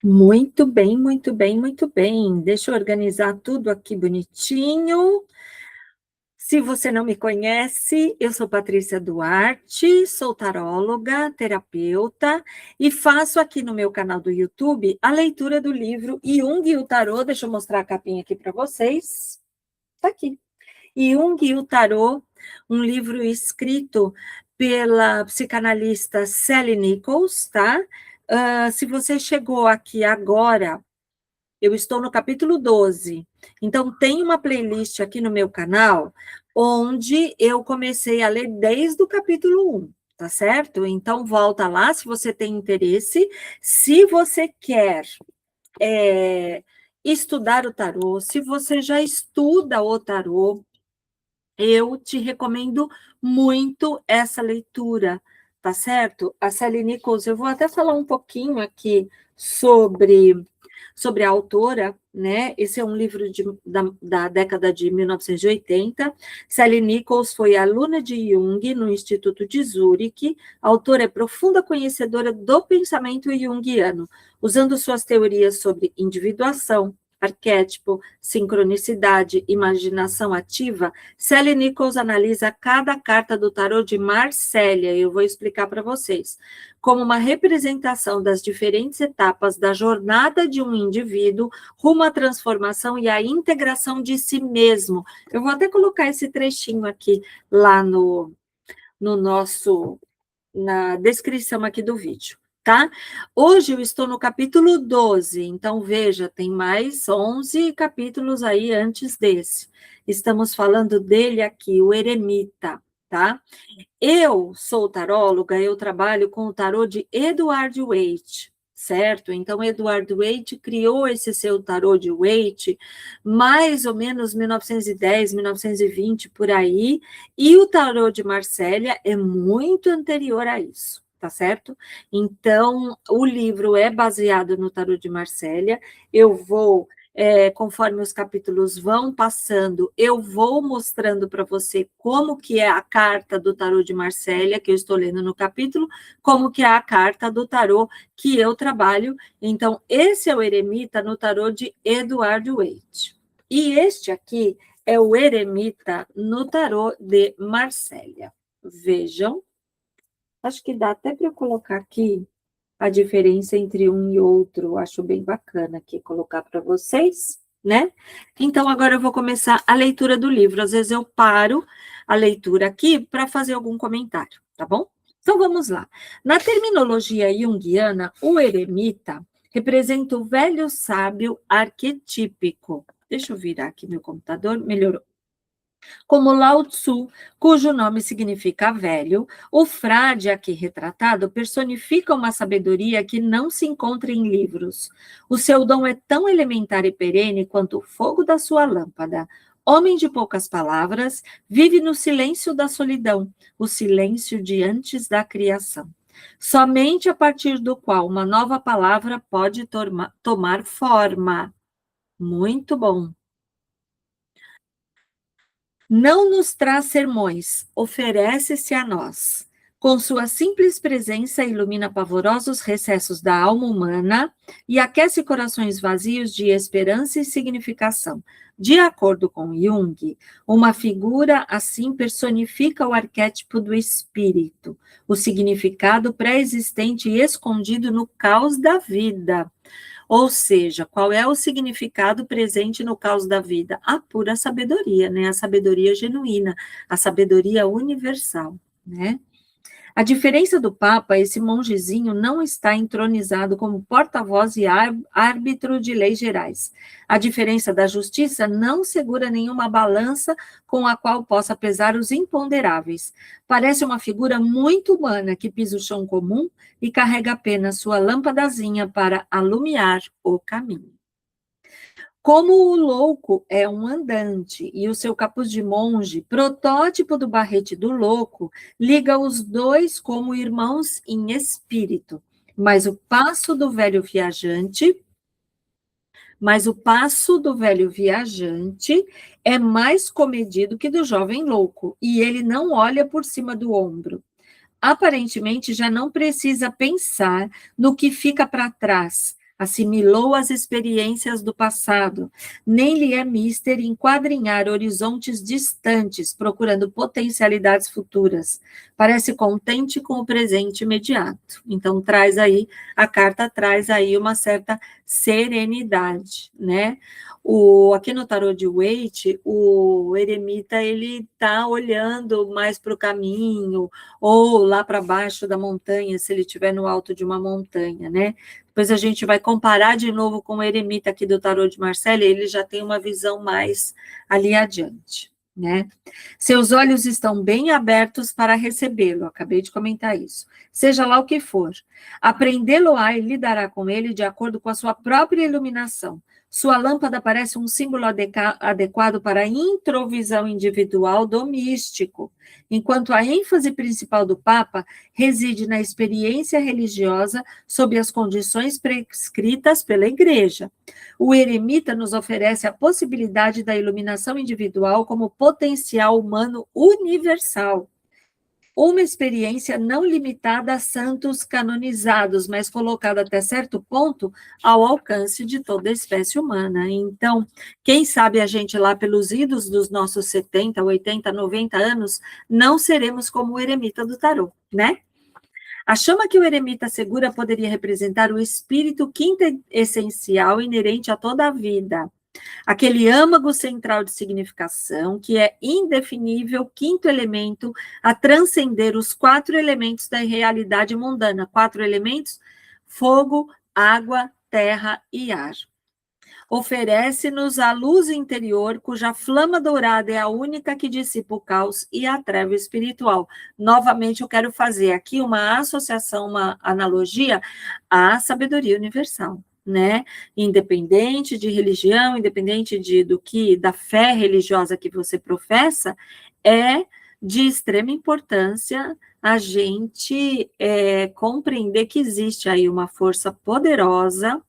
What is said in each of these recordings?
Muito bem, muito bem, muito bem. Deixa eu organizar tudo aqui bonitinho. Se você não me conhece, eu sou Patrícia Duarte, sou taróloga, terapeuta e faço aqui no meu canal do YouTube a leitura do livro Jung e o Tarô. Deixa eu mostrar a capinha aqui para vocês. Está aqui. Jung e o Tarô, um livro escrito pela psicanalista Sally Nichols, tá? Se você chegou aqui agora, eu estou no capítulo 12. Então, tem uma playlist aqui no meu canal, onde eu comecei a ler desde o capítulo 1, tá certo? Então, volta lá se você tem interesse. Se você quer estudar o tarô, se você já estuda o tarô, eu te recomendo muito essa leitura, tá certo? A Sally Nichols, eu vou até falar um pouquinho aqui sobre a autora, né? Esse é um livro da década de 1980. Sally Nichols foi aluna de Jung no Instituto de Zurique. A autora é profunda conhecedora do pensamento junguiano, usando suas teorias sobre individuação, arquétipo, sincronicidade, imaginação ativa. Sally Nichols analisa cada carta do tarô de Marsella, e eu vou explicar para vocês, como uma representação das diferentes etapas da jornada de um indivíduo rumo à transformação e à integração de si mesmo. Eu vou até colocar esse trechinho aqui lá no nosso, na descrição aqui do vídeo, tá? Hoje eu estou no capítulo 12, então veja, tem mais 11 capítulos aí antes desse. Estamos falando dele aqui, o Eremita, tá? Eu sou taróloga, eu trabalho com o tarô de Edward Waite, certo? Então, Edward Waite criou esse seu tarô de Waite mais ou menos 1910, 1920, por aí, e o tarô de Marsella é muito anterior a isso, tá certo? Então, o livro é baseado no tarô de Marsella. Eu vou conforme os capítulos vão passando, eu vou mostrando para você como que é a carta do tarô de Marsella, que eu estou lendo no capítulo, como que é a carta do tarô que eu trabalho. Então, esse é o Eremita no tarô de Edward Waite. E este aqui é o Eremita no tarô de Marsella. Vejam. Acho que dá até para eu colocar aqui a diferença entre um e outro, acho bem bacana aqui colocar para vocês, né? Então, agora eu vou começar a leitura do livro. Às vezes eu paro a leitura aqui para fazer algum comentário, tá bom? Então, vamos lá. Na terminologia junguiana, o eremita representa o velho sábio arquetípico. Deixa eu virar aqui meu computador, melhorou. Como Lao Tzu, cujo nome significa velho, o frade aqui retratado personifica uma sabedoria que não se encontra em livros. O seu dom é tão elementar e perene quanto o fogo da sua lâmpada. Homem de poucas palavras, vive no silêncio da solidão, o silêncio de antes da criação. Somente a partir do qual uma nova palavra pode tomar forma. Muito bom. Não nos traz sermões, oferece-se a nós. Com sua simples presença, ilumina pavorosos recessos da alma humana e aquece corações vazios de esperança e significação. De acordo com Jung, uma figura assim personifica o arquétipo do espírito, o significado pré-existente e escondido no caos da vida. Ou seja, qual é o significado presente no caos da vida? A pura sabedoria, né? A sabedoria genuína, a sabedoria universal, né? A diferença do Papa, esse mongezinho não está entronizado como porta-voz e árbitro de leis gerais. A diferença da justiça não segura nenhuma balança com a qual possa pesar os imponderáveis. Parece uma figura muito humana que pisa o chão comum e carrega apenas sua lâmpadazinha para alumiar o caminho. Como o louco é um andante e o seu capuz de monge, protótipo do barrete do louco, liga os dois como irmãos em espírito. Mas o passo do velho viajante é mais comedido que do jovem louco, e ele não olha por cima do ombro. Aparentemente já não precisa pensar no que fica para trás. assimilou as experiências do passado, nem lhe é mister enquadrinhar horizontes distantes, procurando potencialidades futuras. Parece contente com o presente imediato. Então, a carta traz aí uma certa serenidade, né? Aqui no tarô de Waite, o eremita, ele está olhando mais para o caminho, ou lá para baixo da montanha, se ele estiver no alto de uma montanha, né? Depois a gente vai comparar de novo com o eremita aqui do tarô de Marcelle, ele já tem uma visão mais ali adiante, né? Seus olhos estão bem abertos para recebê-lo, acabei de comentar isso. Seja lá o que for, aprendê-lo-á e lidará com ele de acordo com a sua própria iluminação. Sua lâmpada parece um símbolo adequado para a introvisão individual do místico, enquanto a ênfase principal do Papa reside na experiência religiosa sob as condições prescritas pela Igreja. O eremita nos oferece a possibilidade da iluminação individual como potencial humano universal. Uma experiência não limitada a santos canonizados, mas colocada até certo ponto ao alcance de toda a espécie humana. Então, quem sabe a gente lá pelos idos dos nossos 70, 80, 90 anos, não seremos como o eremita do tarô, né? A chama que o eremita segura poderia representar o espírito quintessencial inerente a toda a vida. Aquele âmago central de significação, que é indefinível quinto elemento a transcender os 4 elementos da realidade mundana. 4 elementos: fogo, água, terra e ar. Oferece-nos a luz interior, cuja flama dourada é a única que dissipa o caos e a treva espiritual. Novamente, eu quero fazer aqui uma associação, uma analogia à sabedoria universal, né? Independente de religião, independente da fé religiosa que você professa, é de extrema importância a gente compreender que existe aí uma força poderosa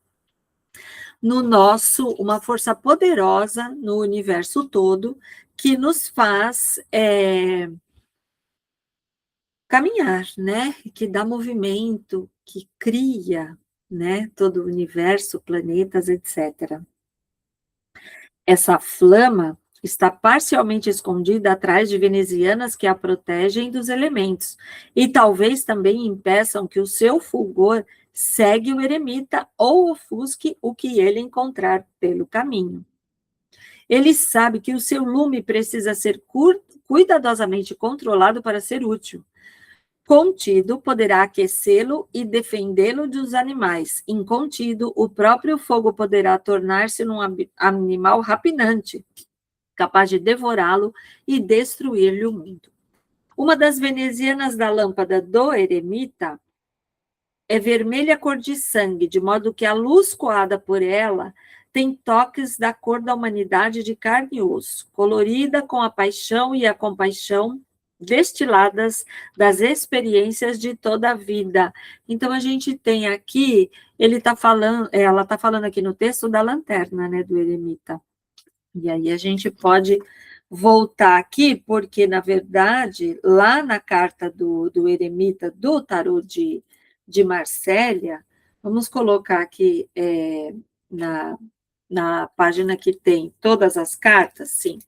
uma força poderosa no universo todo, que nos faz caminhar, né? Que dá movimento, que cria, né? Todo o universo, planetas, etc. Essa flama está parcialmente escondida atrás de venezianas que a protegem dos elementos, e talvez também impeçam que o seu fulgor segue o eremita ou ofusque o que ele encontrar pelo caminho. Ele sabe que o seu lume precisa ser cuidadosamente controlado para ser útil. Contido, poderá aquecê-lo e defendê-lo dos animais. Incontido, o próprio fogo poderá tornar-se num animal rapinante, capaz de devorá-lo e destruir-lhe o mundo. Uma das venezianas da lâmpada do eremita é vermelha cor de sangue, de modo que a luz coada por ela tem toques da cor da humanidade de carne e osso, colorida com a paixão e a compaixão destiladas das experiências de toda a vida. Então, a gente tem aqui, ela está falando aqui no texto da lanterna, né, do eremita. E aí a gente pode voltar aqui, porque, na verdade, lá na carta do eremita do tarô de Marsella, vamos colocar aqui na página que tem todas as cartas, sim.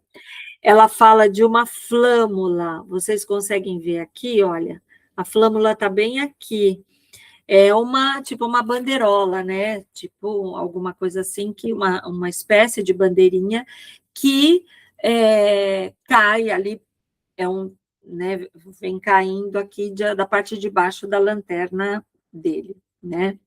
Ela fala de uma flâmula, vocês conseguem ver aqui, olha, a flâmula está bem aqui. É tipo uma bandeirola, né? Tipo alguma coisa assim, que uma espécie de bandeirinha que cai ali, né, vem caindo aqui da parte de baixo da lanterna dele, né?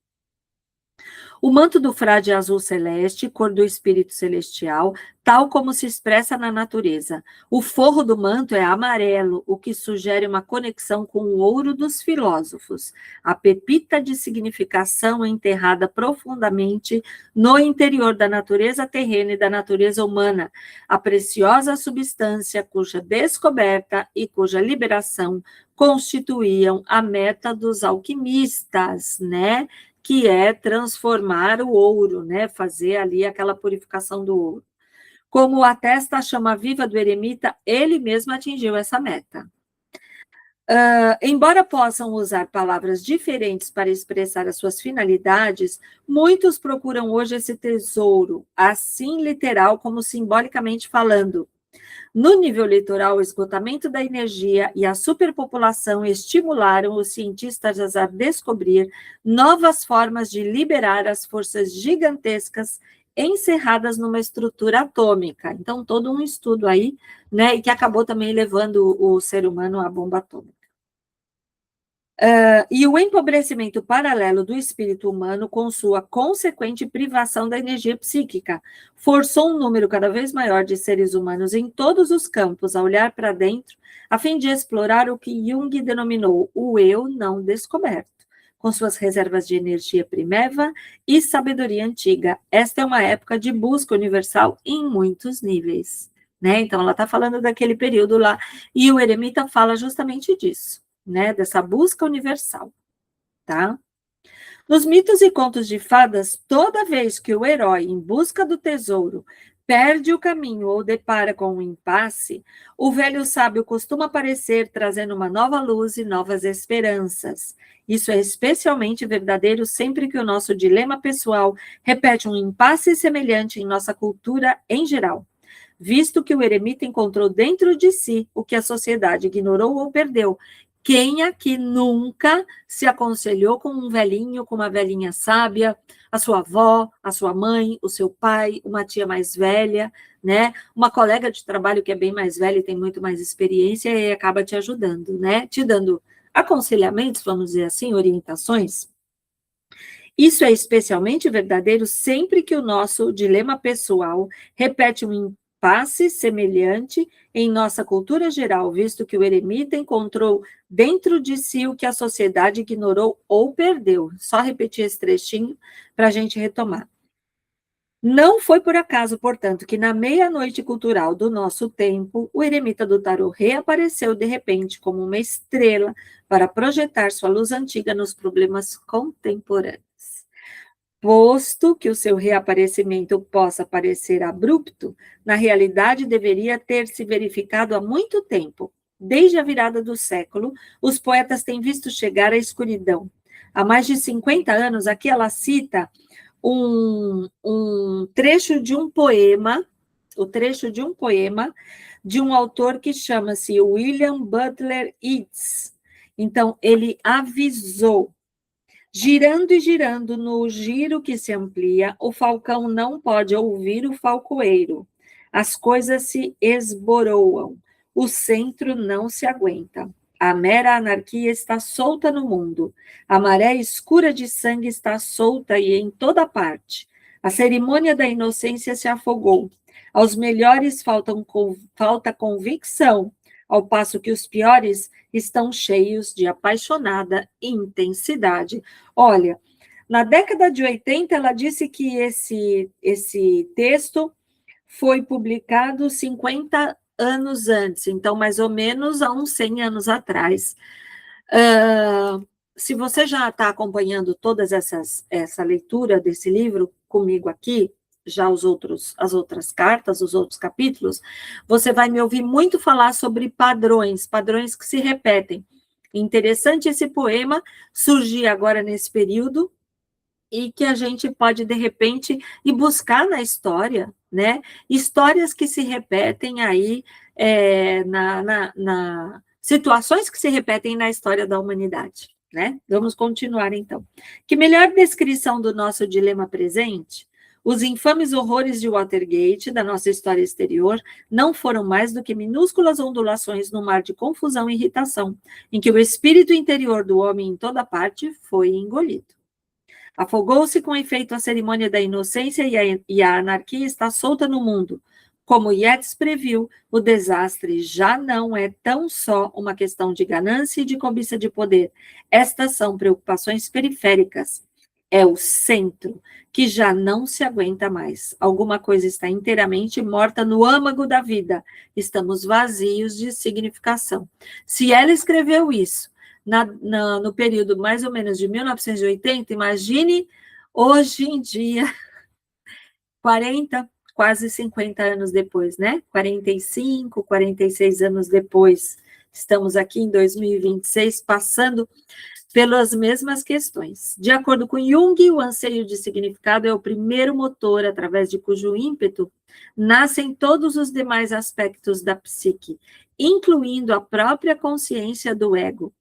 O manto do frade é azul celeste, cor do espírito celestial, tal como se expressa na natureza. O forro do manto é amarelo, o que sugere uma conexão com o ouro dos filósofos. A pepita de significação enterrada profundamente no interior da natureza terrena e da natureza humana. A preciosa substância cuja descoberta e cuja liberação constituíam a meta dos alquimistas, né? Que é transformar o ouro, né? Fazer ali aquela purificação do ouro. Como atesta a chama viva do eremita, ele mesmo atingiu essa meta. Embora possam usar palavras diferentes para expressar as suas finalidades, muitos procuram hoje esse tesouro, assim literal como simbolicamente falando. No nível litoral, o esgotamento da energia e a superpopulação estimularam os cientistas a descobrir novas formas de liberar as forças gigantescas encerradas numa estrutura atômica. Então, todo um estudo aí, né, e que acabou também levando o ser humano à bomba atômica. E o empobrecimento paralelo do espírito humano, com sua consequente privação da energia psíquica, forçou um número cada vez maior de seres humanos em todos os campos a olhar para dentro, a fim de explorar o que Jung denominou o eu não descoberto, com suas reservas de energia primeva e sabedoria antiga. Esta é uma época de busca universal em muitos níveis. Né? Então, ela está falando daquele período lá, e o eremita fala justamente disso. Né, dessa busca universal, tá? Nos mitos e contos de fadas, toda vez que o herói, em busca do tesouro, perde o caminho ou depara com um impasse, o velho sábio costuma aparecer trazendo uma nova luz e novas esperanças. Isso é especialmente verdadeiro sempre que o nosso dilema pessoal repete um impasse semelhante em nossa cultura em geral. Visto que o eremita encontrou dentro de si o que a sociedade ignorou ou perdeu. Quem aqui nunca se aconselhou com um velhinho, com uma velhinha sábia, a sua avó, a sua mãe, o seu pai, uma tia mais velha, né? Uma colega de trabalho que é bem mais velha e tem muito mais experiência e acaba te ajudando, né? Te dando aconselhamentos, vamos dizer assim, orientações. Isso é especialmente verdadeiro sempre que o nosso dilema pessoal repete um impasse semelhante em nossa cultura geral, visto que o eremita encontrou dentro de si o que a sociedade ignorou ou perdeu. Só repetir esse trechinho para a gente retomar. Não foi por acaso, portanto, que na meia-noite cultural do nosso tempo, o eremita do tarô reapareceu de repente como uma estrela para projetar sua luz antiga nos problemas contemporâneos. Posto que o seu reaparecimento possa parecer abrupto, na realidade deveria ter se verificado há muito tempo. Desde a virada do século, os poetas têm visto chegar a escuridão. Há mais de 50 anos, aqui ela cita um trecho de um poema, o trecho de um poema de um autor que chama-se William Butler Yeats. Então, ele avisou. Girando e girando no giro que se amplia, o falcão não pode ouvir o falcoeiro. As coisas se esboroam, o centro não se aguenta. A mera anarquia está solta no mundo. A maré escura de sangue está solta e em toda parte. A cerimônia da inocência se afogou. Aos melhores falta convicção, ao passo que os piores estão cheios de apaixonada intensidade. Olha, na década de 80, ela disse que esse texto foi publicado 50 anos antes, então, mais ou menos há uns 100 anos atrás. Se você já está acompanhando essa leitura desse livro comigo aqui, já as outras cartas, os outros capítulos, você vai me ouvir muito falar sobre padrões que se repetem. Interessante esse poema surgir agora nesse período e que a gente pode, de repente, ir buscar na história, né? Histórias que se repetem aí, situações que se repetem na história da humanidade, né? Vamos continuar, então. Que melhor descrição do nosso dilema presente? Os infames horrores de Watergate, da nossa história exterior, não foram mais do que minúsculas ondulações no mar de confusão e irritação, em que o espírito interior do homem em toda parte foi engolido. Afogou-se com efeito a cerimônia da inocência e a anarquia está solta no mundo. Como Yeats previu, o desastre já não é tão só uma questão de ganância e de cobiça de poder. Estas são preocupações periféricas. É o centro, que já não se aguenta mais. Alguma coisa está inteiramente morta no âmago da vida. Estamos vazios de significação. Se ela escreveu isso no período mais ou menos de 1980, imagine hoje em dia, 40, quase 50 anos depois, né? 45, 46 anos depois. Estamos aqui em 2026 passando pelas mesmas questões. De acordo com Jung, o anseio de significado é o primeiro motor através de cujo ímpeto nascem todos os demais aspectos da psique, incluindo a própria consciência do ego.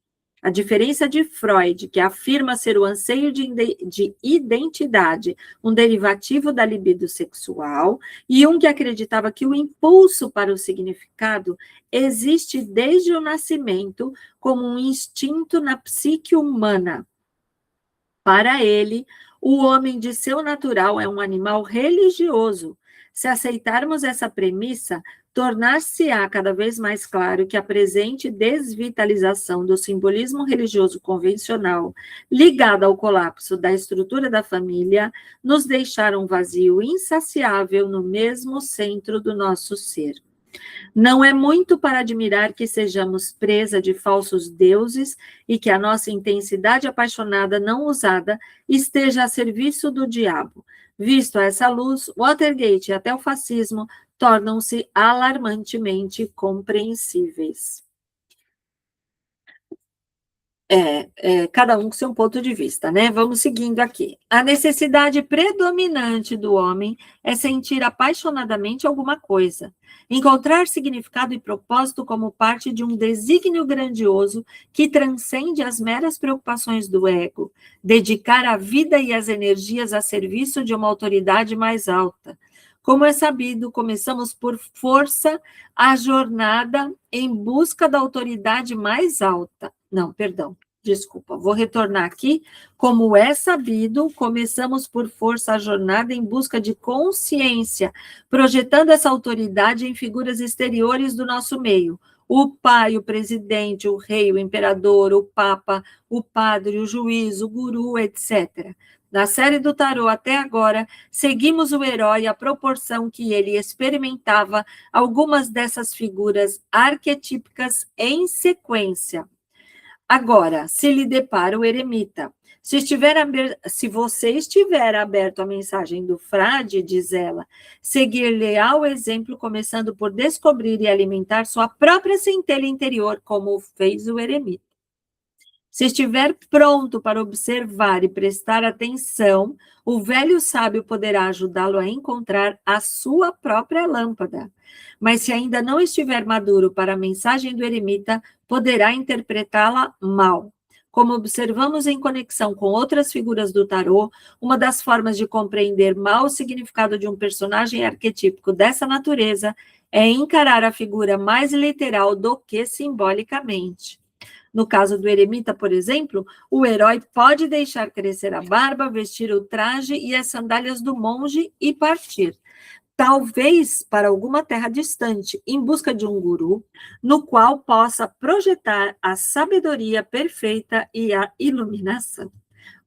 A diferença de Freud, que afirma ser o anseio de identidade, um derivativo da libido sexual, e Jung acreditava que o impulso para o significado existe desde o nascimento como um instinto na psique humana. Para ele, o homem de seu natural é um animal religioso. Se aceitarmos essa premissa, tornar-se-á cada vez mais claro que a presente desvitalização do simbolismo religioso convencional, ligada ao colapso da estrutura da família, nos deixará um vazio insaciável no mesmo centro do nosso ser. Não é muito para admirar que sejamos presa de falsos deuses e que a nossa intensidade apaixonada não usada esteja a serviço do diabo. Visto a essa luz, Watergate e até o fascismo tornam-se alarmantemente compreensíveis. Cada um com seu ponto de vista, né? Vamos seguindo aqui. A necessidade predominante do homem é sentir apaixonadamente alguma coisa, encontrar significado e propósito como parte de um desígnio grandioso que transcende as meras preocupações do ego, dedicar a vida e as energias a serviço de uma autoridade mais alta. Como é sabido, começamos por força a jornada em busca da autoridade mais alta. Não, perdão, desculpa, vou retornar aqui. Como é sabido, começamos por força a jornada em busca de consciência, projetando essa autoridade em figuras exteriores do nosso meio. O pai, o presidente, o rei, o imperador, o papa, o padre, o juiz, o guru, etc. Na série do tarô até agora, seguimos o herói à proporção que ele experimentava algumas dessas figuras arquetípicas em sequência. Agora, se lhe depara o eremita, se você estiver aberto à mensagem do frade, diz ela, seguir-lhe-á o exemplo, começando por descobrir e alimentar sua própria centelha interior, como fez o eremita. Se estiver pronto para observar e prestar atenção, o velho sábio poderá ajudá-lo a encontrar a sua própria lâmpada. Mas se ainda não estiver maduro para a mensagem do eremita, poderá interpretá-la mal. Como observamos em conexão com outras figuras do tarô, uma das formas de compreender mal o significado de um personagem arquetípico dessa natureza é encarar a figura mais literal do que simbolicamente. No caso do eremita, por exemplo, o herói pode deixar crescer a barba, vestir o traje e as sandálias do monge e partir. Talvez para alguma terra distante, em busca de um guru, no qual possa projetar a sabedoria perfeita e a iluminação.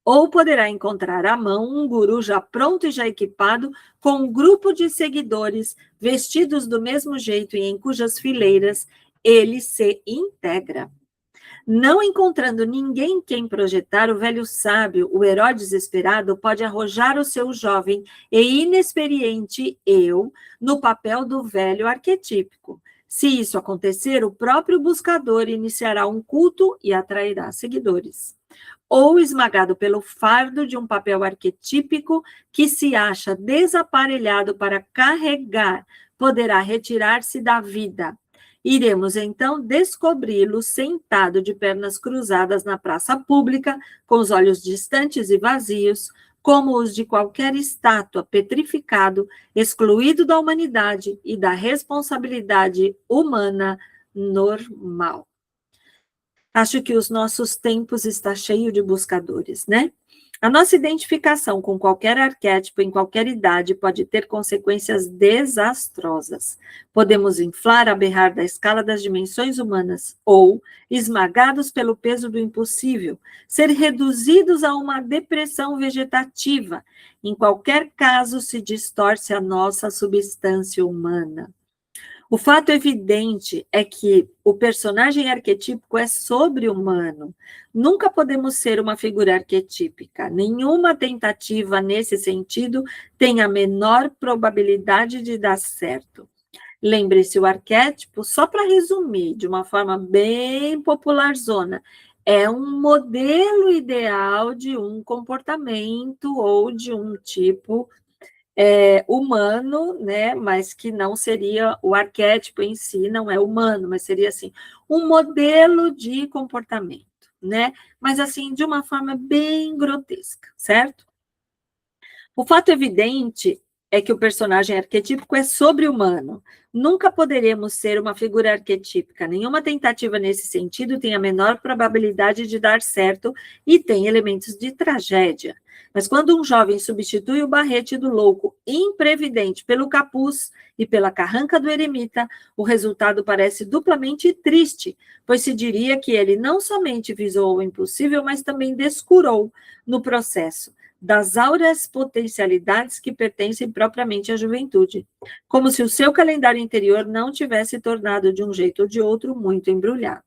Ou poderá encontrar à mão um guru já pronto e já equipado, com um grupo de seguidores, vestidos do mesmo jeito e em cujas fileiras ele se integra. Não encontrando ninguém quem projetar, o velho sábio, o herói desesperado, pode arrojar o seu jovem e inexperiente eu no papel do velho arquetípico. Se isso acontecer, o próprio buscador iniciará um culto e atrairá seguidores. Ou esmagado pelo fardo de um papel arquetípico que se acha desaparelhado para carregar, poderá retirar-se da vida. Iremos, então, descobri-lo sentado de pernas cruzadas na praça pública, com os olhos distantes e vazios, como os de qualquer estátua petrificado, excluído da humanidade e da responsabilidade humana normal. Acho que os nossos tempos está cheio de buscadores, né? A nossa identificação com qualquer arquétipo em qualquer idade pode ter consequências desastrosas. Podemos inflar a berrar da escala das dimensões humanas ou, esmagados pelo peso do impossível, ser reduzidos a uma depressão vegetativa. Em qualquer caso, se distorce a nossa substância humana. O fato evidente é que o personagem arquetípico é sobre-humano. Nunca podemos ser uma figura arquetípica. Nenhuma tentativa nesse sentido tem a menor probabilidade de dar certo. Lembre-se, o arquétipo, só para resumir, de uma forma bem popularzona, é um modelo ideal de um comportamento ou de um tipo humano, né? Mas que não seria o arquétipo em si, não é humano, mas seria assim, um modelo de comportamento, né? Mas assim, de uma forma bem grotesca, certo? O fato evidente é que o personagem arquetípico é sobre-humano. Nunca poderemos ser uma figura arquetípica. Nenhuma tentativa nesse sentido tem a menor probabilidade de dar certo e tem elementos de tragédia. Mas quando um jovem substitui o barrete do louco imprevidente pelo capuz e pela carranca do eremita, o resultado parece duplamente triste, pois se diria que ele não somente visou o impossível, mas também descurou no processo das áureas potencialidades que pertencem propriamente à juventude, como se o seu calendário interior não tivesse tornado de um jeito ou de outro muito embrulhado.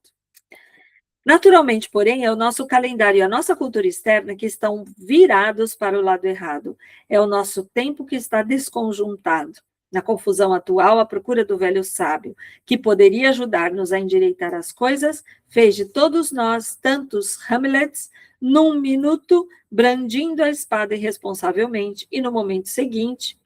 Naturalmente, porém, é o nosso calendário e a nossa cultura externa que estão virados para o lado errado. É o nosso tempo que está desconjuntado. Na confusão atual, a procura do velho sábio, que poderia ajudar-nos a endireitar as coisas, fez de todos nós tantos Hamlets, num minuto, brandindo a espada irresponsavelmente, e no momento seguinte,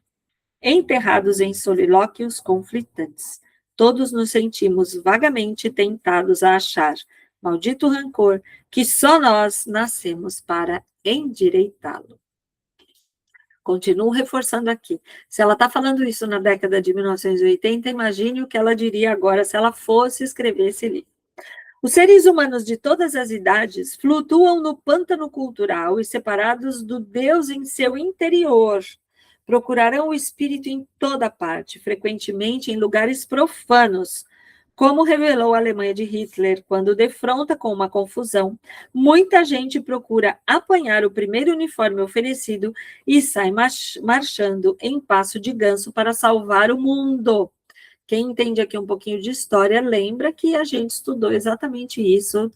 enterrados em solilóquios conflitantes. Todos nos sentimos vagamente tentados a achar, maldito rancor, que só nós nascemos para endireitá-lo. Continuo reforçando aqui. Se ela está falando isso na década de 1980, imagine o que ela diria agora se ela fosse escrever esse livro. Os seres humanos de todas as idades flutuam no pântano cultural e separados do Deus em seu interior. Procurarão o espírito em toda parte, frequentemente em lugares profanos, como revelou a Alemanha de Hitler, quando defronta com uma confusão. Muita gente procura apanhar o primeiro uniforme oferecido e sai marchando em passo de ganso para salvar o mundo. Quem entende aqui um pouquinho de história lembra que a gente estudou exatamente isso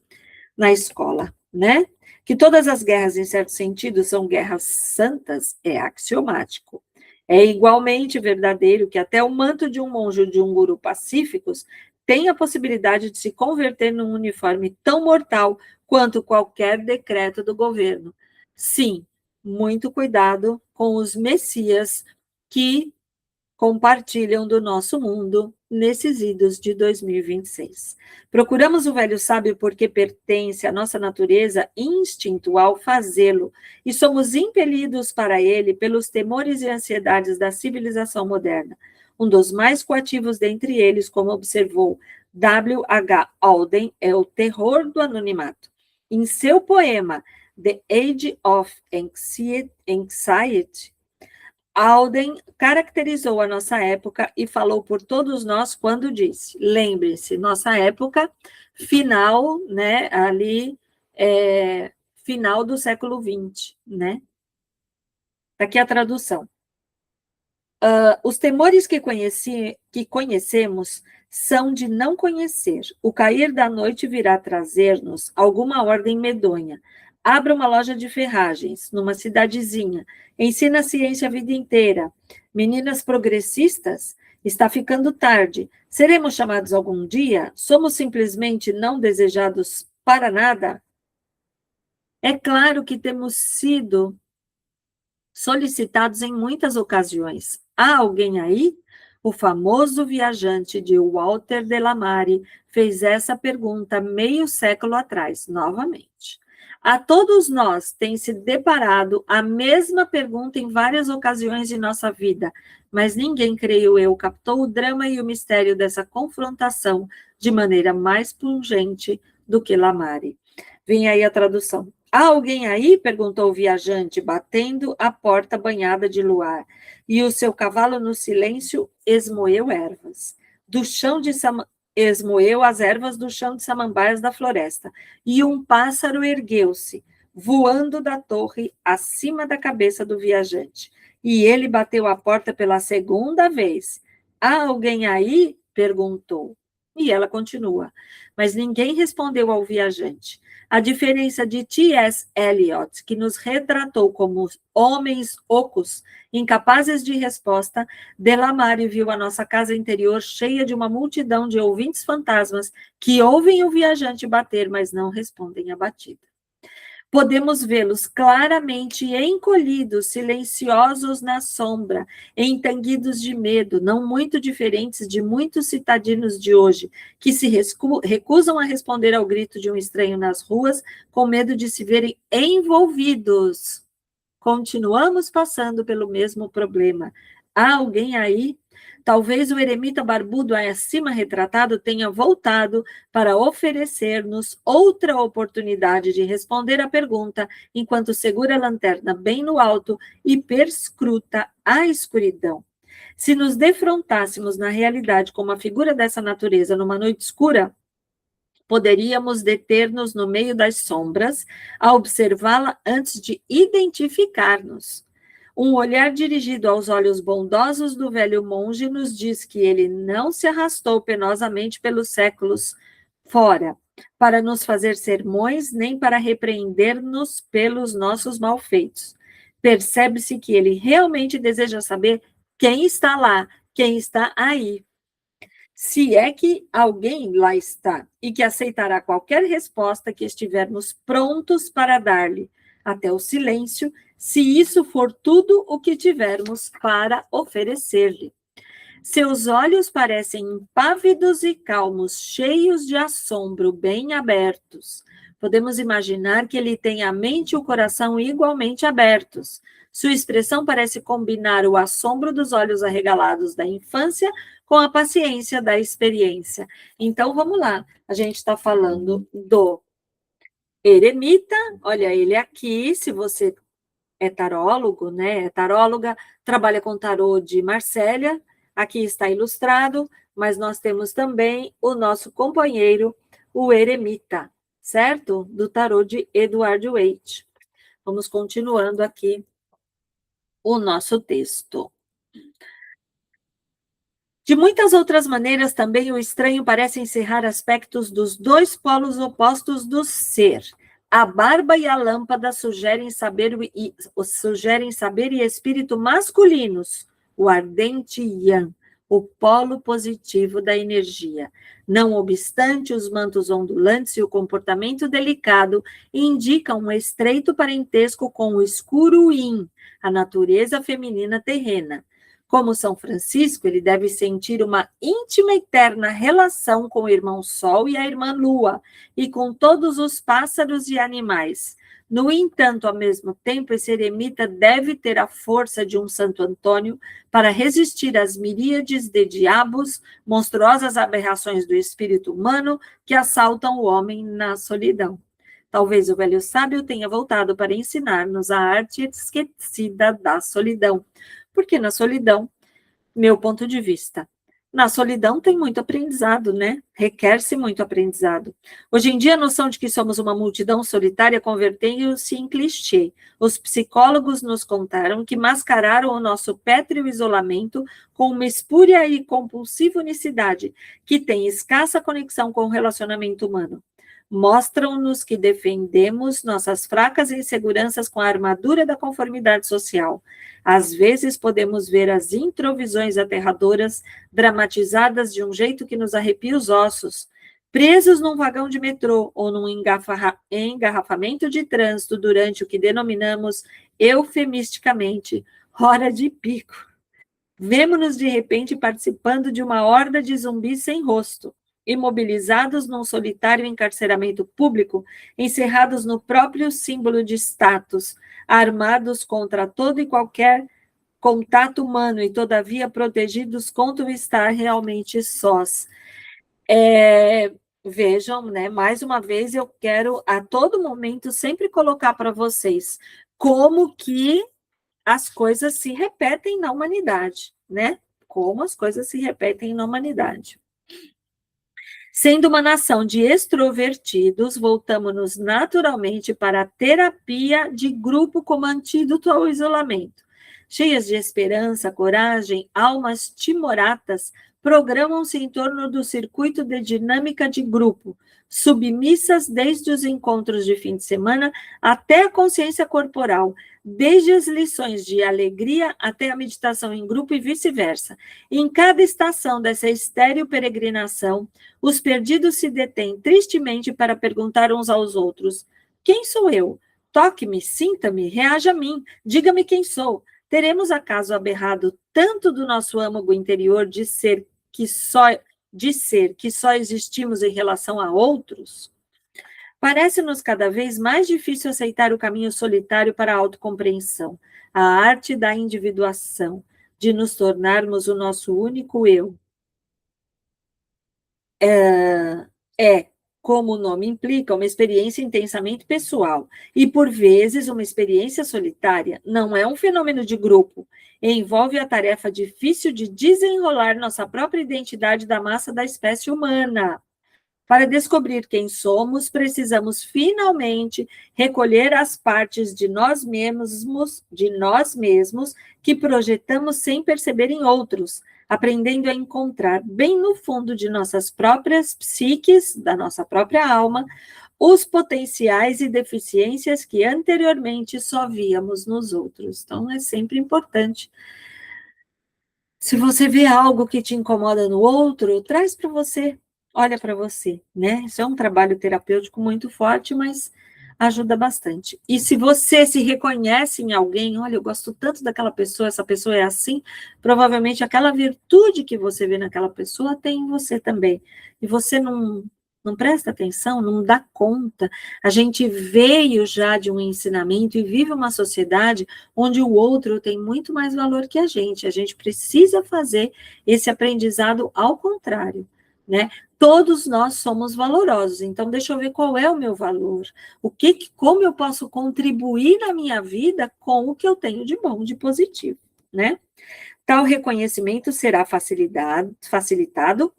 na escola, né? Que todas as guerras, em certo sentido, são guerras santas é axiomático. É igualmente verdadeiro que até o manto de um monge ou de um guru pacíficos tem a possibilidade de se converter num uniforme tão mortal quanto qualquer decreto do governo. Sim, muito cuidado com os messias que compartilham do nosso mundo nesses idos de 2026. Procuramos o velho sábio porque pertence à nossa natureza instintual fazê-lo, e somos impelidos para ele pelos temores e ansiedades da civilização moderna. Um dos mais coativos dentre eles, como observou W. H. Auden, é o terror do anonimato. Em seu poema The Age of Anxiety, Auden caracterizou a nossa época e falou por todos nós quando disse: lembre-se, nossa época final, né, ali, final do século XX, né? Tá aqui a tradução. Os temores que conhecemos são de não conhecer. O cair da noite virá trazer-nos alguma ordem medonha. Abra uma loja de ferragens numa cidadezinha. Ensina a ciência a vida inteira. Meninas progressistas? Está ficando tarde. Seremos chamados algum dia? Somos simplesmente não desejados para nada? É claro que temos sido solicitados em muitas ocasiões. Há alguém aí? O famoso viajante de Walter Delamare fez essa pergunta meio século atrás, novamente. A todos nós tem se deparado a mesma pergunta em várias ocasiões de nossa vida, mas ninguém, creio eu, captou o drama e o mistério dessa confrontação de maneira mais pungente do que Lamare. Vem aí a tradução. Há alguém aí? Perguntou o viajante, batendo a porta banhada de luar. E o seu cavalo, no silêncio, esmoeu ervas. Do chão de esmoeu as ervas do chão de samambaias da floresta. E um pássaro ergueu-se, voando da torre acima da cabeça do viajante. E ele bateu a porta pela segunda vez. Há alguém aí? Perguntou. E ela continua, mas ninguém respondeu ao viajante. A diferença de T.S. Eliot, que nos retratou como homens ocos, incapazes de resposta, Delamare viu a nossa casa interior cheia de uma multidão de ouvintes fantasmas que ouvem o viajante bater, mas não respondem à batida. Podemos vê-los claramente encolhidos, silenciosos na sombra, entanguidos de medo, não muito diferentes de muitos citadinos de hoje, que se recusam a responder ao grito de um estranho nas ruas, com medo de se verem envolvidos. Continuamos passando pelo mesmo problema. Há alguém aí? Talvez o eremita barbudo acima retratado tenha voltado para oferecer-nos outra oportunidade de responder à pergunta, enquanto segura a lanterna bem no alto e perscruta a escuridão. Se nos defrontássemos na realidade com uma figura dessa natureza numa noite escura, poderíamos deter-nos no meio das sombras a observá-la antes de identificar-nos. Um olhar dirigido aos olhos bondosos do velho monge nos diz que ele não se arrastou penosamente pelos séculos fora, para nos fazer sermões, nem para repreender-nos pelos nossos malfeitos. Percebe-se que ele realmente deseja saber quem está lá, quem está aí. Se é que alguém lá está, e que aceitará qualquer resposta que estivermos prontos para dar-lhe, até o silêncio, se isso for tudo o que tivermos para oferecer-lhe. Seus olhos parecem impávidos e calmos, cheios de assombro, bem abertos. Podemos imaginar que ele tem a mente e o coração igualmente abertos. Sua expressão parece combinar o assombro dos olhos arregalados da infância com a paciência da experiência. Então, vamos lá. A gente está falando do eremita. Olha ele aqui, se você é tarólogo, né? É taróloga, trabalha com tarô de Marsella. Aqui está ilustrado, mas nós temos também o nosso companheiro, o eremita, certo? Do tarô de Edward Waite. Vamos continuando aqui o nosso texto. De muitas outras maneiras, também o estranho parece encerrar aspectos dos dois polos opostos do ser. A barba e a lâmpada sugerem saber e espírito masculinos, o ardente yang, o polo positivo da energia. Não obstante, os mantos ondulantes e o comportamento delicado indicam um estreito parentesco com o escuro yin, a natureza feminina terrena. Como São Francisco, ele deve sentir uma íntima e eterna relação com o irmão Sol e a irmã Lua, e com todos os pássaros e animais. No entanto, ao mesmo tempo, esse eremita deve ter a força de um Santo Antônio para resistir às miríades de diabos, monstruosas aberrações do espírito humano que assaltam o homem na solidão. Talvez o velho sábio tenha voltado para ensinar-nos a arte esquecida da solidão. Porque na solidão, meu ponto de vista, na solidão tem muito aprendizado, né? Requer-se muito aprendizado. Hoje em dia, a noção de que somos uma multidão solitária converteu-se em clichê. Os psicólogos nos contaram que mascararam o nosso pétreo isolamento com uma espúria e compulsiva unicidade que tem escassa conexão com o relacionamento humano. Mostram-nos que defendemos nossas fracas inseguranças com a armadura da conformidade social. Às vezes podemos ver as introvisões aterradoras dramatizadas de um jeito que nos arrepia os ossos. Presos num vagão de metrô ou num engarrafamento de trânsito durante o que denominamos eufemisticamente hora de pico. Vemo-nos de repente participando de uma horda de zumbis sem rosto, imobilizados num solitário encarceramento público, encerrados no próprio símbolo de status, armados contra todo e qualquer contato humano e, todavia, protegidos contra o estar realmente sós. Vejam, né? Mais uma vez, eu quero, a todo momento, sempre colocar para vocês como que as coisas se repetem na humanidade, né? Como as coisas se repetem na humanidade. Sendo uma nação de extrovertidos, voltamos-nos naturalmente para a terapia de grupo como antídoto ao isolamento. Cheias de esperança, coragem, almas timoratas, programam-se em torno do circuito de dinâmica de grupo, submissas desde os encontros de fim de semana até a consciência corporal, desde as lições de alegria até a meditação em grupo e vice-versa. Em cada estação dessa estéril peregrinação, os perdidos se detêm tristemente para perguntar uns aos outros: quem sou eu? Toque-me, sinta-me, reaja a mim, diga-me quem sou. Teremos acaso aberrado tanto do nosso âmago interior de ser que só existimos em relação a outros? Parece-nos cada vez mais difícil aceitar o caminho solitário para a autocompreensão, a arte da individuação, de nos tornarmos o nosso único eu. Como o nome implica, uma experiência intensamente pessoal e, por vezes, uma experiência solitária. Não é um fenômeno de grupo. Envolve a tarefa difícil de desenrolar nossa própria identidade da massa da espécie humana. Para descobrir quem somos, precisamos finalmente recolher as partes de nós mesmos que projetamos sem perceber em outros, aprendendo a encontrar bem no fundo de nossas próprias psiques, da nossa própria alma, os potenciais e deficiências que anteriormente só víamos nos outros. Então, é sempre importante. Se você vê algo que te incomoda no outro, traz para você, olha para você, né? Isso é um trabalho terapêutico muito forte, mas ajuda bastante. E se você se reconhece em alguém, olha, eu gosto tanto daquela pessoa, essa pessoa é assim, provavelmente aquela virtude que você vê naquela pessoa tem em você também. E você não presta atenção, não dá conta. A gente veio já de um ensinamento e vive uma sociedade onde o outro tem muito mais valor que a gente. A gente precisa fazer esse aprendizado ao contrário, né? Todos nós somos valorosos, então deixa eu ver qual é o meu valor, como eu posso contribuir na minha vida com o que eu tenho de bom, de positivo, né? Tal reconhecimento será facilitado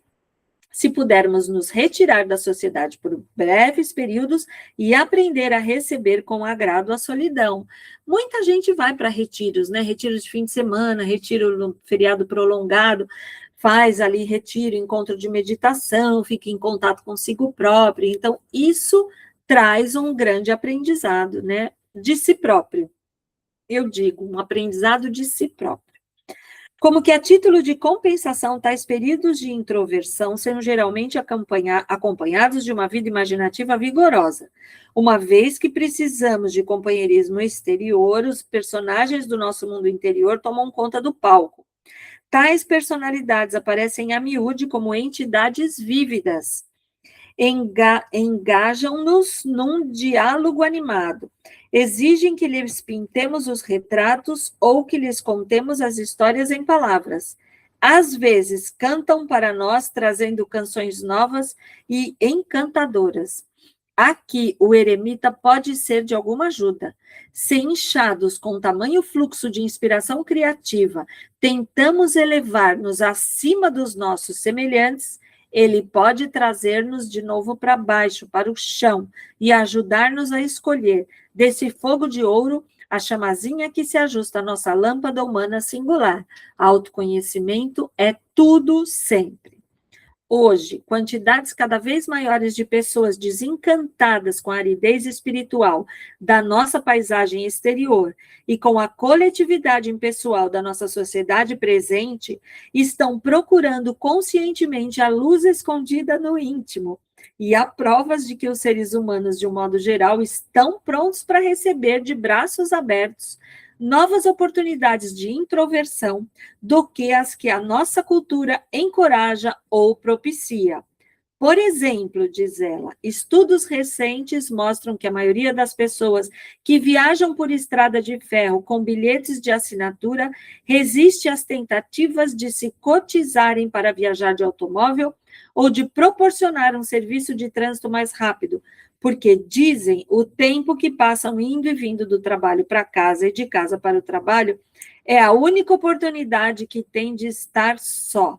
se pudermos nos retirar da sociedade por breves períodos e aprender a receber com agrado a solidão. Muita gente vai para retiros, né? Retiros de fim de semana, retiro no feriado prolongado, faz ali retiro, encontro de meditação, fica em contato consigo próprio. Então, isso traz um grande aprendizado, né? De si próprio. Eu digo, um aprendizado de si próprio. Como que a título de compensação, tais períodos de introversão são geralmente acompanhados de uma vida imaginativa vigorosa, uma vez que precisamos de companheirismo exterior, os personagens do nosso mundo interior tomam conta do palco. Tais personalidades aparecem a miúde como entidades vívidas, engajam-nos num diálogo animado, exigem que lhes pintemos os retratos ou que lhes contemos as histórias em palavras. Às vezes, cantam para nós, trazendo canções novas e encantadoras. Aqui, o eremita pode ser de alguma ajuda. Se inchados com tamanho fluxo de inspiração criativa, tentamos elevar-nos acima dos nossos semelhantes, ele pode trazer-nos de novo para baixo, para o chão, e ajudar-nos a escolher, desse fogo de ouro, a chamazinha que se ajusta à nossa lâmpada humana singular. Autoconhecimento é tudo sempre. Hoje, quantidades cada vez maiores de pessoas desencantadas com a aridez espiritual da nossa paisagem exterior e com a coletividade impessoal da nossa sociedade presente estão procurando conscientemente a luz escondida no íntimo. E há provas de que os seres humanos, de um modo geral, estão prontos para receber de braços abertos novas oportunidades de introversão do que as que a nossa cultura encoraja ou propicia. Por exemplo, diz ela, estudos recentes mostram que a maioria das pessoas que viajam por estrada de ferro com bilhetes de assinatura resiste às tentativas de se cotizarem para viajar de automóvel ou de proporcionar um serviço de trânsito mais rápido, porque dizem o tempo que passam indo e vindo do trabalho para casa e de casa para o trabalho é a única oportunidade que tem de estar só.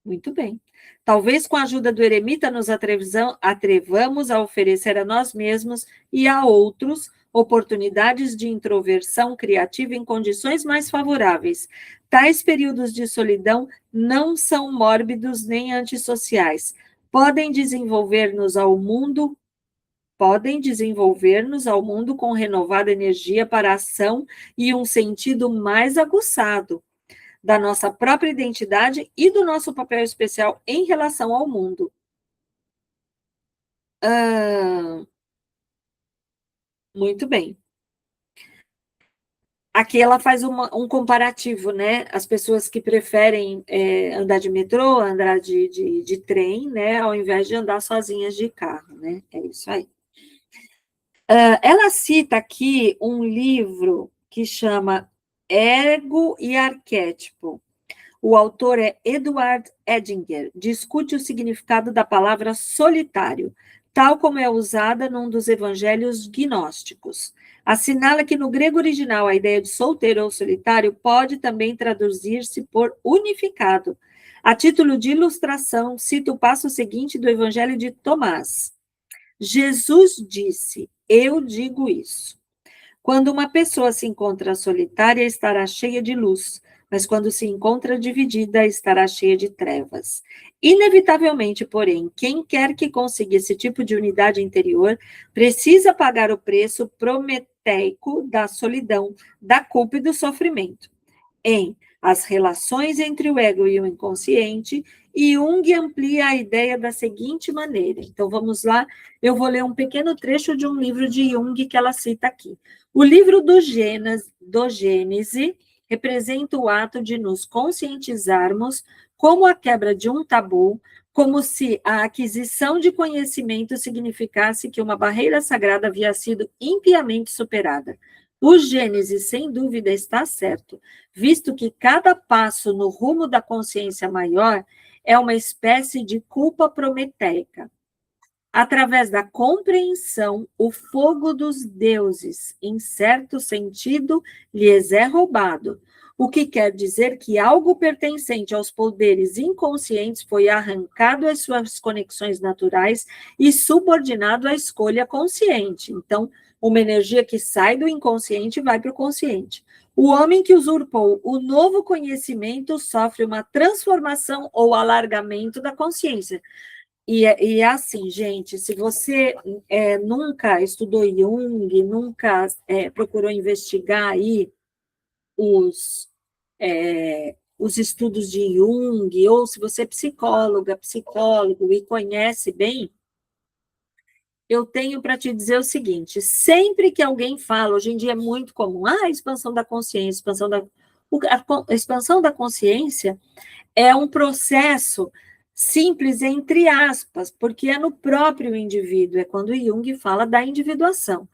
Muito bem. Talvez com a ajuda do eremita nos atrevamos a oferecer a nós mesmos e a outros oportunidades de introversão criativa em condições mais favoráveis. Tais períodos de solidão não são mórbidos nem antissociais. Podem desenvolver-nos ao mundo com renovada energia para a ação e um sentido mais aguçado da nossa própria identidade e do nosso papel especial em relação ao mundo. Muito bem. Aqui ela faz um comparativo, né? As pessoas que preferem andar de metrô, andar de trem, né? Ao invés de andar sozinhas de carro, né? É isso aí. Ela cita aqui um livro que chama Ego e Arquétipo. O autor é Edward Edinger. Discute o significado da palavra solitário, tal como é usada num dos evangelhos gnósticos. Assinala que no grego original a ideia de solteiro ou solitário pode também traduzir-se por unificado. A título de ilustração, cita o passo seguinte do evangelho de Tomás. Jesus disse: eu digo isso. Quando uma pessoa se encontra solitária, estará cheia de luz, mas quando se encontra dividida, estará cheia de trevas. Inevitavelmente, porém, quem quer que consiga esse tipo de unidade interior, precisa pagar o preço prometeico da solidão, da culpa e do sofrimento. Em As Relações entre o Ego e o Inconsciente, Jung amplia a ideia da seguinte maneira. Então, vamos lá, eu vou ler um pequeno trecho de um livro de Jung que ela cita aqui. O livro do Gênese representa o ato de nos conscientizarmos como a quebra de um tabu, como se a aquisição de conhecimento significasse que uma barreira sagrada havia sido impiamente superada. O Gênesis, sem dúvida, está certo, visto que cada passo no rumo da consciência maior é uma espécie de culpa prometeica. Através da compreensão, o fogo dos deuses, em certo sentido, lhes é roubado, o que quer dizer que algo pertencente aos poderes inconscientes foi arrancado às suas conexões naturais e subordinado à escolha consciente. Então, uma energia que sai do inconsciente vai para o consciente. O homem que usurpou o novo conhecimento sofre uma transformação ou alargamento da consciência. E é assim, gente, se você nunca estudou Jung, nunca procurou investigar aí os estudos de Jung, ou se você é psicólogo e conhece bem, eu tenho para te dizer o seguinte: sempre que alguém fala, hoje em dia é muito comum, expansão da consciência, a expansão da consciência é um processo simples, entre aspas, porque é no próprio indivíduo, é quando Jung fala da individuação.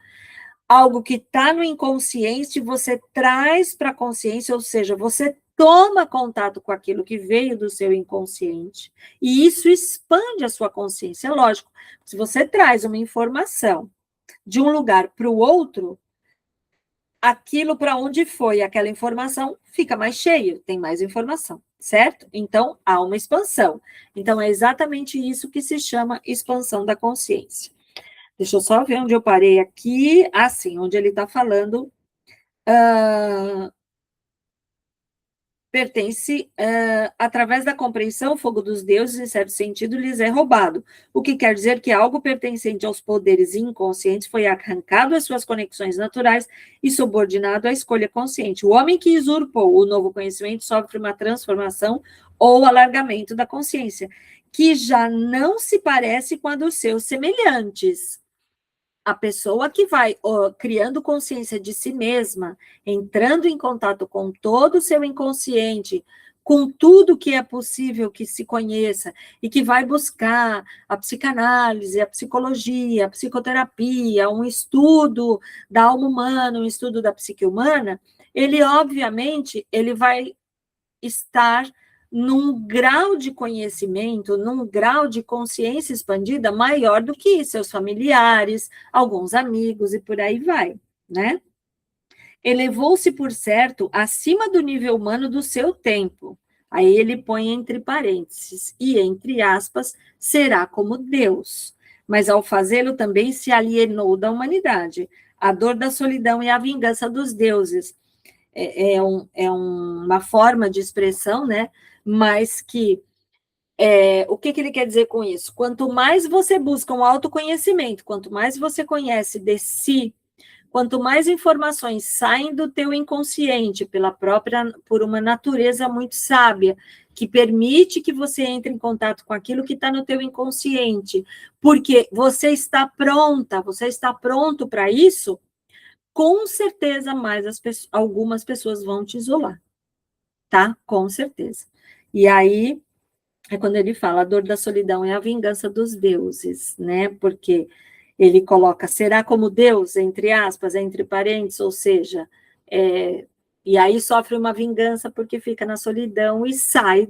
Algo que está no inconsciente, você traz para a consciência, ou seja, você toma contato com aquilo que veio do seu inconsciente, e isso expande a sua consciência. Lógico, se você traz uma informação de um lugar para o outro, aquilo para onde foi aquela informação fica mais cheio, tem mais informação, certo? Então, há uma expansão. Então, é exatamente isso que se chama expansão da consciência. Deixa eu só ver onde eu parei aqui. Sim, onde ele está falando. Pertence, através da compreensão, o fogo dos deuses, em certo sentido, lhes é roubado. O que quer dizer que algo pertencente aos poderes inconscientes foi arrancado às suas conexões naturais e subordinado à escolha consciente. O homem que usurpou o novo conhecimento sofre uma transformação ou alargamento da consciência, que já não se parece com a dos seus semelhantes. A pessoa que vai criando consciência de si mesma, entrando em contato com todo o seu inconsciente, com tudo que é possível que se conheça, e que vai buscar a psicanálise, a psicologia, a psicoterapia, um estudo da alma humana, um estudo da psique humana, ele, obviamente, ele vai estar num grau de conhecimento, num grau de consciência expandida maior do que seus familiares, alguns amigos e por aí vai, né? Elevou-se, por certo, acima do nível humano do seu tempo. Aí ele põe entre parênteses, e entre aspas, será como Deus. Mas ao fazê-lo também se alienou da humanidade. A dor da solidão e a vingança dos deuses. Uma forma de expressão, né? Mas que o que ele quer dizer com isso? Quanto mais você busca um autoconhecimento, quanto mais você conhece de si, quanto mais informações saem do teu inconsciente por uma natureza muito sábia, que permite que você entre em contato com aquilo que está no teu inconsciente, porque você está pronto para isso, com certeza algumas pessoas vão te isolar, tá? Com certeza. E aí é quando ele fala, a dor da solidão é a vingança dos deuses, né? Porque ele coloca, será como Deus, entre aspas, entre parênteses, ou seja, e aí sofre uma vingança porque fica na solidão e sai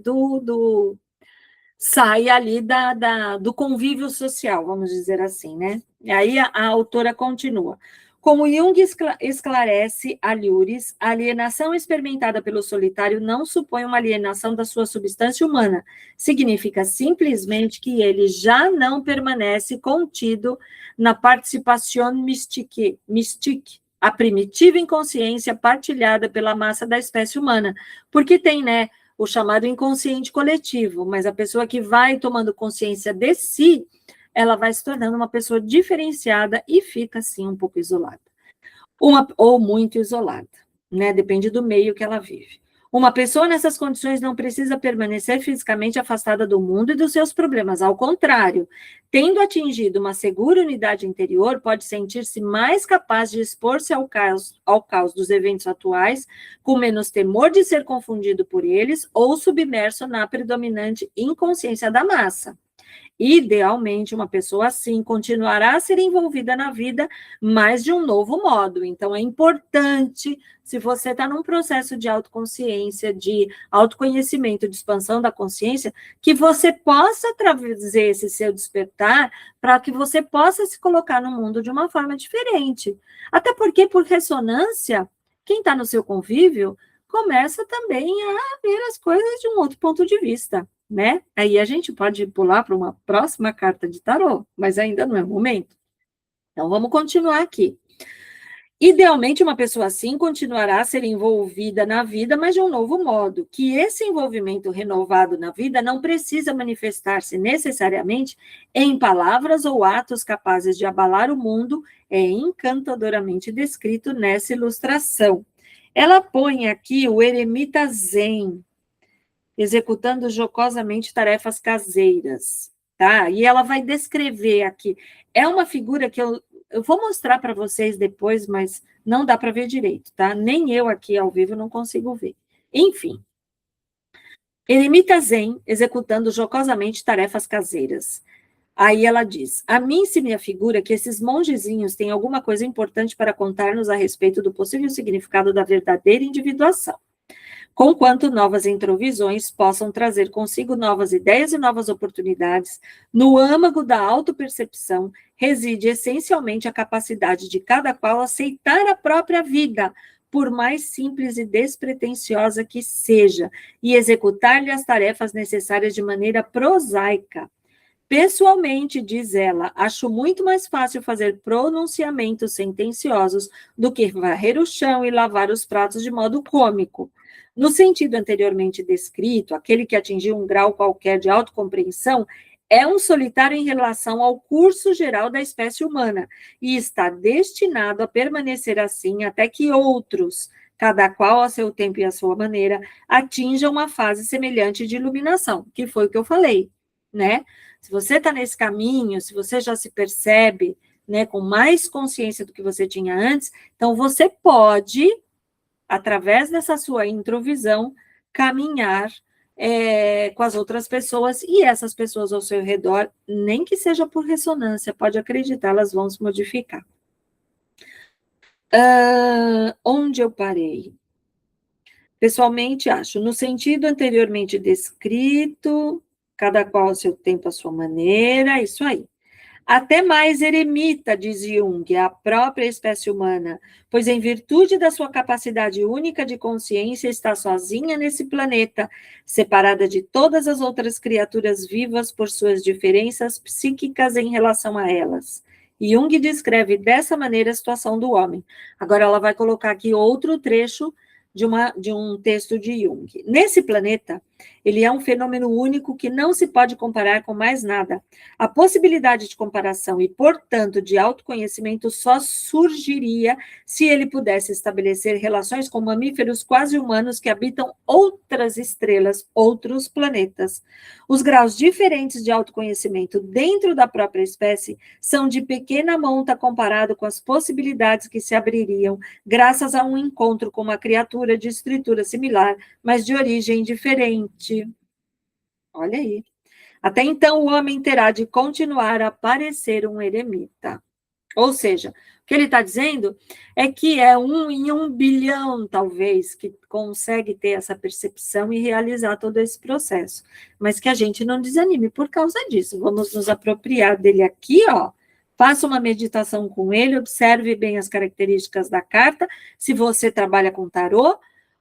ali do convívio social, vamos dizer assim, né? E aí a autora continua. Como Jung esclarece a Lures, a alienação experimentada pelo solitário não supõe uma alienação da sua substância humana. Significa simplesmente que ele já não permanece contido na participação mystique, a primitiva inconsciência partilhada pela massa da espécie humana. Porque tem, né, o chamado inconsciente coletivo, mas a pessoa que vai tomando consciência de si, ela vai se tornando uma pessoa diferenciada e fica, assim, um pouco isolada. Ou muito isolada, né? Depende do meio que ela vive. Uma pessoa nessas condições não precisa permanecer fisicamente afastada do mundo e dos seus problemas. Ao contrário, tendo atingido uma segura unidade interior, pode sentir-se mais capaz de expor-se ao caos dos eventos atuais, com menos temor de ser confundido por eles ou submerso na predominante inconsciência da massa. Idealmente, uma pessoa assim continuará a ser envolvida na vida, mas de um novo modo. Então, é importante, se você está num processo de autoconsciência, de autoconhecimento, de expansão da consciência, que você possa trazer esse seu despertar para que você possa se colocar no mundo de uma forma diferente. Até porque, por ressonância, quem está no seu convívio começa também a ver as coisas de um outro ponto de vista, né? Aí a gente pode pular para uma próxima carta de tarô, mas ainda não é o momento. Então, vamos continuar aqui. Idealmente, uma pessoa assim continuará a ser envolvida na vida, mas de um novo modo, que esse envolvimento renovado na vida não precisa manifestar-se necessariamente em palavras ou atos capazes de abalar o mundo, é encantadoramente descrito nessa ilustração. Ela põe aqui o eremita Zen, executando jocosamente tarefas caseiras, tá? E ela vai descrever aqui. É uma figura que eu vou mostrar para vocês depois, mas não dá para ver direito, tá? Nem eu aqui ao vivo não consigo ver. Enfim. Eremita Zen, executando jocosamente tarefas caseiras. Aí ela diz, a mim se me afigura que esses mongezinhos têm alguma coisa importante para contar-nos a respeito do possível significado da verdadeira individuação. Conquanto novas introvisões possam trazer consigo novas ideias e novas oportunidades, no âmago da autopercepção reside essencialmente a capacidade de cada qual aceitar a própria vida, por mais simples e despretensiosa que seja, e executar-lhe as tarefas necessárias de maneira prosaica. Pessoalmente, diz ela, acho muito mais fácil fazer pronunciamentos sentenciosos do que varrer o chão e lavar os pratos de modo cômico. No sentido anteriormente descrito, aquele que atingiu um grau qualquer de autocompreensão é um solitário em relação ao curso geral da espécie humana e está destinado a permanecer assim até que outros, cada qual a seu tempo e a sua maneira, atinjam uma fase semelhante de iluminação, que foi o que eu falei, né? Se você está nesse caminho, se você já se percebe, né, com mais consciência do que você tinha antes, então você pode, através dessa sua introvisão, caminhar com as outras pessoas, e essas pessoas ao seu redor, nem que seja por ressonância, pode acreditar, elas vão se modificar. Onde eu parei? Pessoalmente, acho, no sentido anteriormente descrito, cada qual ao seu tempo, à sua maneira, isso aí. Até mais eremita, diz Jung, a própria espécie humana, pois em virtude da sua capacidade única de consciência está sozinha nesse planeta, separada de todas as outras criaturas vivas por suas diferenças psíquicas em relação a elas. Jung descreve dessa maneira a situação do homem. Agora ela vai colocar aqui outro trecho de um texto de Jung. Nesse planeta, ele é um fenômeno único que não se pode comparar com mais nada. A possibilidade de comparação e, portanto, de autoconhecimento só surgiria se ele pudesse estabelecer relações com mamíferos quase humanos que habitam outras estrelas, outros planetas. Os graus diferentes de autoconhecimento dentro da própria espécie são de pequena monta comparado com as possibilidades que se abririam graças a um encontro com uma criatura de estrutura similar, mas de origem diferente. Olha aí. Até então, o homem terá de continuar a parecer um eremita. Ou seja, o que ele está dizendo é que é 1 em 1 bilhão, talvez, que consegue ter essa percepção e realizar todo esse processo. Mas que a gente não desanime por causa disso. Vamos nos apropriar dele aqui, ó. Faça uma meditação com ele, observe bem as características da carta, se você trabalha com tarô,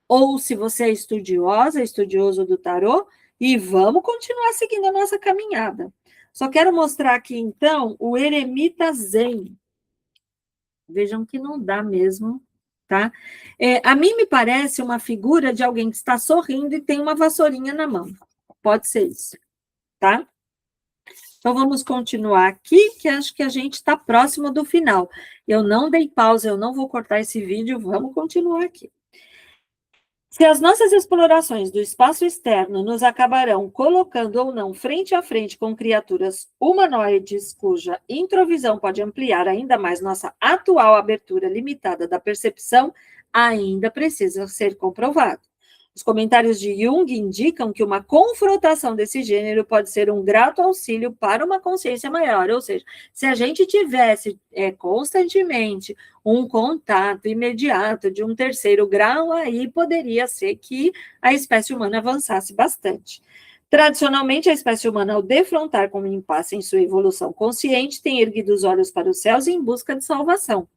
ou se você é estudioso do tarô, e vamos continuar seguindo a nossa caminhada. Só quero mostrar aqui, então, o eremita Zen. Vejam que não dá mesmo, tá? A mim me parece uma figura de alguém que está sorrindo e tem uma vassourinha na mão. Pode ser isso, tá? Então, vamos continuar aqui, que acho que a gente está próximo do final. Eu não dei pausa, eu não vou cortar esse vídeo, vamos continuar aqui. Se as nossas explorações do espaço externo nos acabarão colocando ou não frente a frente com criaturas humanoides cuja introvisão pode ampliar ainda mais nossa atual abertura limitada da percepção, ainda precisa ser comprovado. Os comentários de Jung indicam que uma confrontação desse gênero pode ser um grato auxílio para uma consciência maior, ou seja, se a gente tivesse constantemente um contato imediato de um terceiro grau, aí poderia ser que a espécie humana avançasse bastante. Tradicionalmente, a espécie humana, ao defrontar com um impasse em sua evolução consciente, tem erguido os olhos para os céus em busca de salvação.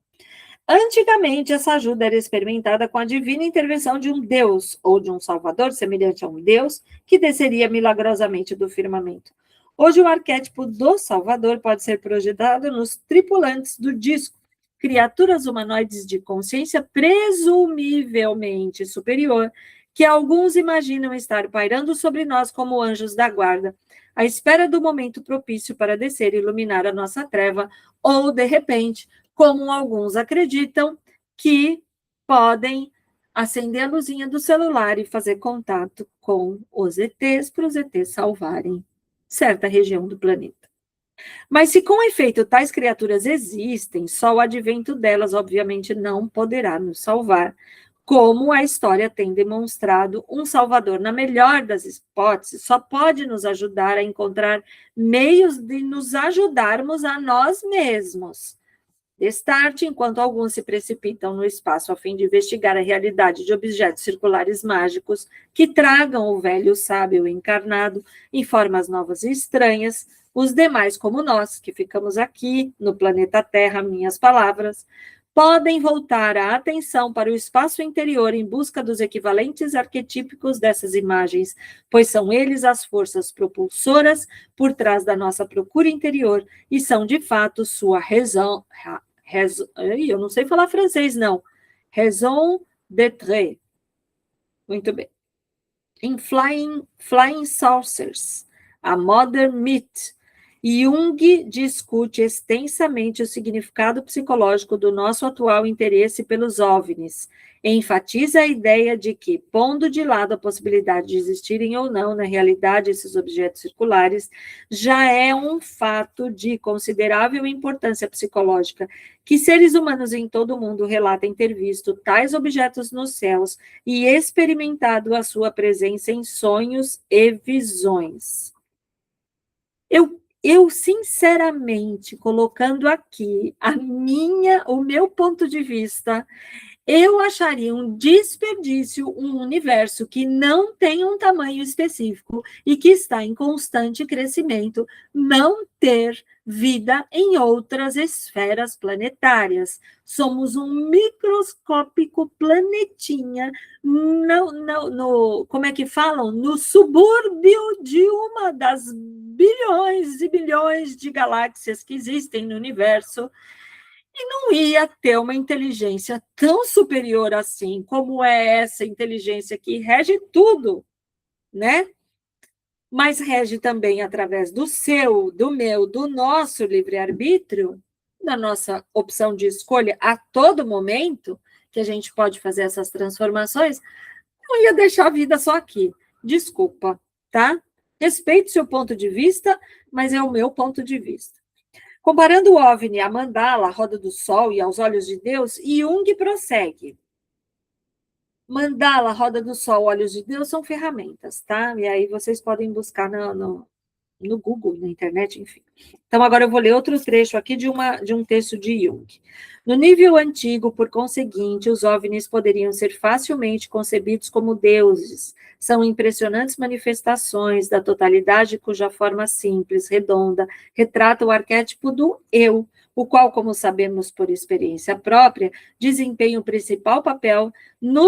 Antigamente, essa ajuda era experimentada com a divina intervenção de um Deus, ou de um Salvador, semelhante a um Deus, que desceria milagrosamente do firmamento. Hoje, o arquétipo do Salvador pode ser projetado nos tripulantes do disco, criaturas humanoides de consciência presumivelmente superior, que alguns imaginam estar pairando sobre nós como anjos da guarda, à espera do momento propício para descer e iluminar a nossa treva, ou, de repente, como alguns acreditam, que podem acender a luzinha do celular e fazer contato com os ETs para os ETs salvarem certa região do planeta. Mas se com efeito tais criaturas existem, só o advento delas obviamente não poderá nos salvar. Como a história tem demonstrado, um salvador, na melhor das hipóteses, só pode nos ajudar a encontrar meios de nos ajudarmos a nós mesmos. Destarte, enquanto alguns se precipitam no espaço a fim de investigar a realidade de objetos circulares mágicos que tragam o velho sábio encarnado em formas novas e estranhas, os demais, como nós, que ficamos aqui no planeta Terra, minhas palavras, podem voltar a atenção para o espaço interior em busca dos equivalentes arquetípicos dessas imagens, pois são eles as forças propulsoras por trás da nossa procura interior e são, de fato, sua eu não sei falar francês, não. Raison d'être. Muito bem. Em Flying Saucers, a Modern Myth, Jung discute extensamente o significado psicológico do nosso atual interesse pelos OVNIs. Enfatiza a ideia de que, pondo de lado a possibilidade de existirem ou não, na realidade, esses objetos circulares, já é um fato de considerável importância psicológica, que seres humanos em todo o mundo relatem ter visto tais objetos nos céus e experimentado a sua presença em sonhos e visões. Eu sinceramente, colocando aqui o meu ponto de vista, eu acharia um desperdício um universo que não tem um tamanho específico e que está em constante crescimento, não ter vida em outras esferas planetárias. Somos um microscópico planetinha como é que falam? No subúrbio de uma das bilhões e bilhões de galáxias que existem no universo. E não ia ter uma inteligência tão superior assim, como é essa inteligência que rege tudo, né? Mas rege também através do seu, do meu, do nosso livre-arbítrio, da nossa opção de escolha a todo momento, que a gente pode fazer essas transformações. Não ia deixar a vida só aqui. Desculpa, tá? Respeito seu ponto de vista, mas é o meu ponto de vista. Comparando o OVNI à mandala, a roda do sol e aos olhos de Deus, Jung prossegue. Mandala, roda do sol, olhos de Deus são ferramentas, tá? E aí vocês podem buscar no Google, na internet, enfim. Então, agora eu vou ler outro trecho aqui de um texto de Jung. No nível antigo, por conseguinte, os OVNIs poderiam ser facilmente concebidos como deuses. São impressionantes manifestações da totalidade cuja forma simples, redonda, retrata o arquétipo do eu, o qual, como sabemos por experiência própria, desempenha o principal papel no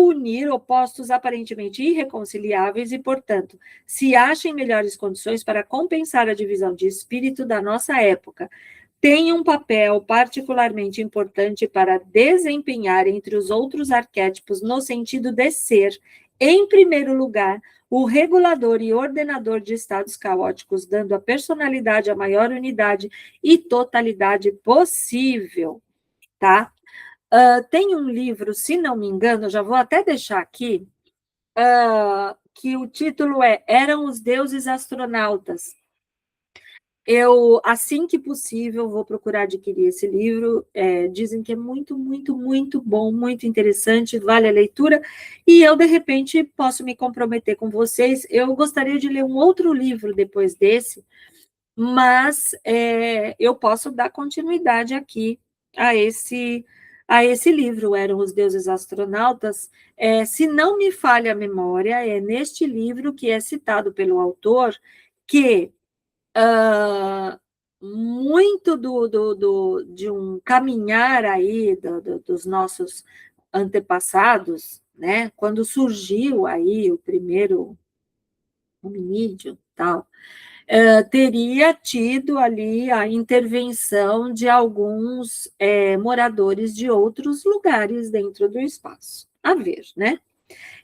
unir opostos aparentemente irreconciliáveis e, portanto, se acha em melhores condições para compensar a divisão de espírito da nossa época, tem um papel particularmente importante para desempenhar entre os outros arquétipos no sentido de ser, em primeiro lugar, o regulador e ordenador de estados caóticos, dando à personalidade a maior unidade e totalidade possível, tá? Tem um livro, se não me engano, já vou até deixar aqui, que o título é Eram os Deuses Astronautas. Eu, assim que possível, vou procurar adquirir esse livro. Dizem que é muito, muito, muito bom, muito interessante, vale a leitura. E eu, de repente, posso me comprometer com vocês. Eu gostaria de ler um outro livro depois desse, mas eu posso dar continuidade aqui a esse livro, Eram os Deuses Astronautas. Se não me falha a memória, é neste livro que é citado pelo autor que muito de um caminhar aí dos nossos antepassados, né? Quando surgiu aí o primeiro hominídeo, tal, teria tido ali a intervenção de alguns moradores de outros lugares dentro do espaço. A ver, né?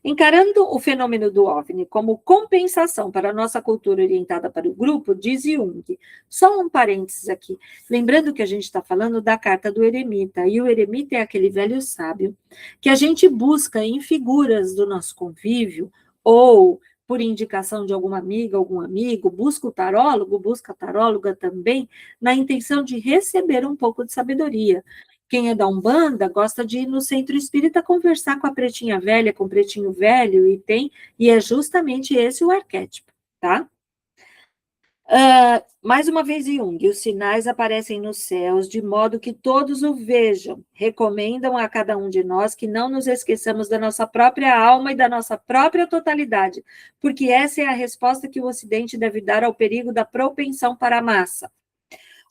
Encarando o fenômeno do OVNI como compensação para a nossa cultura orientada para o grupo, diz Jung. Só um parênteses aqui. Lembrando que a gente está falando da carta do eremita, e o eremita é aquele velho sábio que a gente busca em figuras do nosso convívio, ou por indicação de alguma amiga, algum amigo, busca o tarólogo, busca a taróloga também, na intenção de receber um pouco de sabedoria. Quem é da Umbanda gosta de ir no centro espírita conversar com a pretinha velha, com o pretinho velho, e é justamente esse o arquétipo, tá? Mais uma vez, Jung, os sinais aparecem nos céus de modo que todos o vejam. Recomendam a cada um de nós que não nos esqueçamos da nossa própria alma e da nossa própria totalidade, porque essa é a resposta que o Ocidente deve dar ao perigo da propensão para a massa.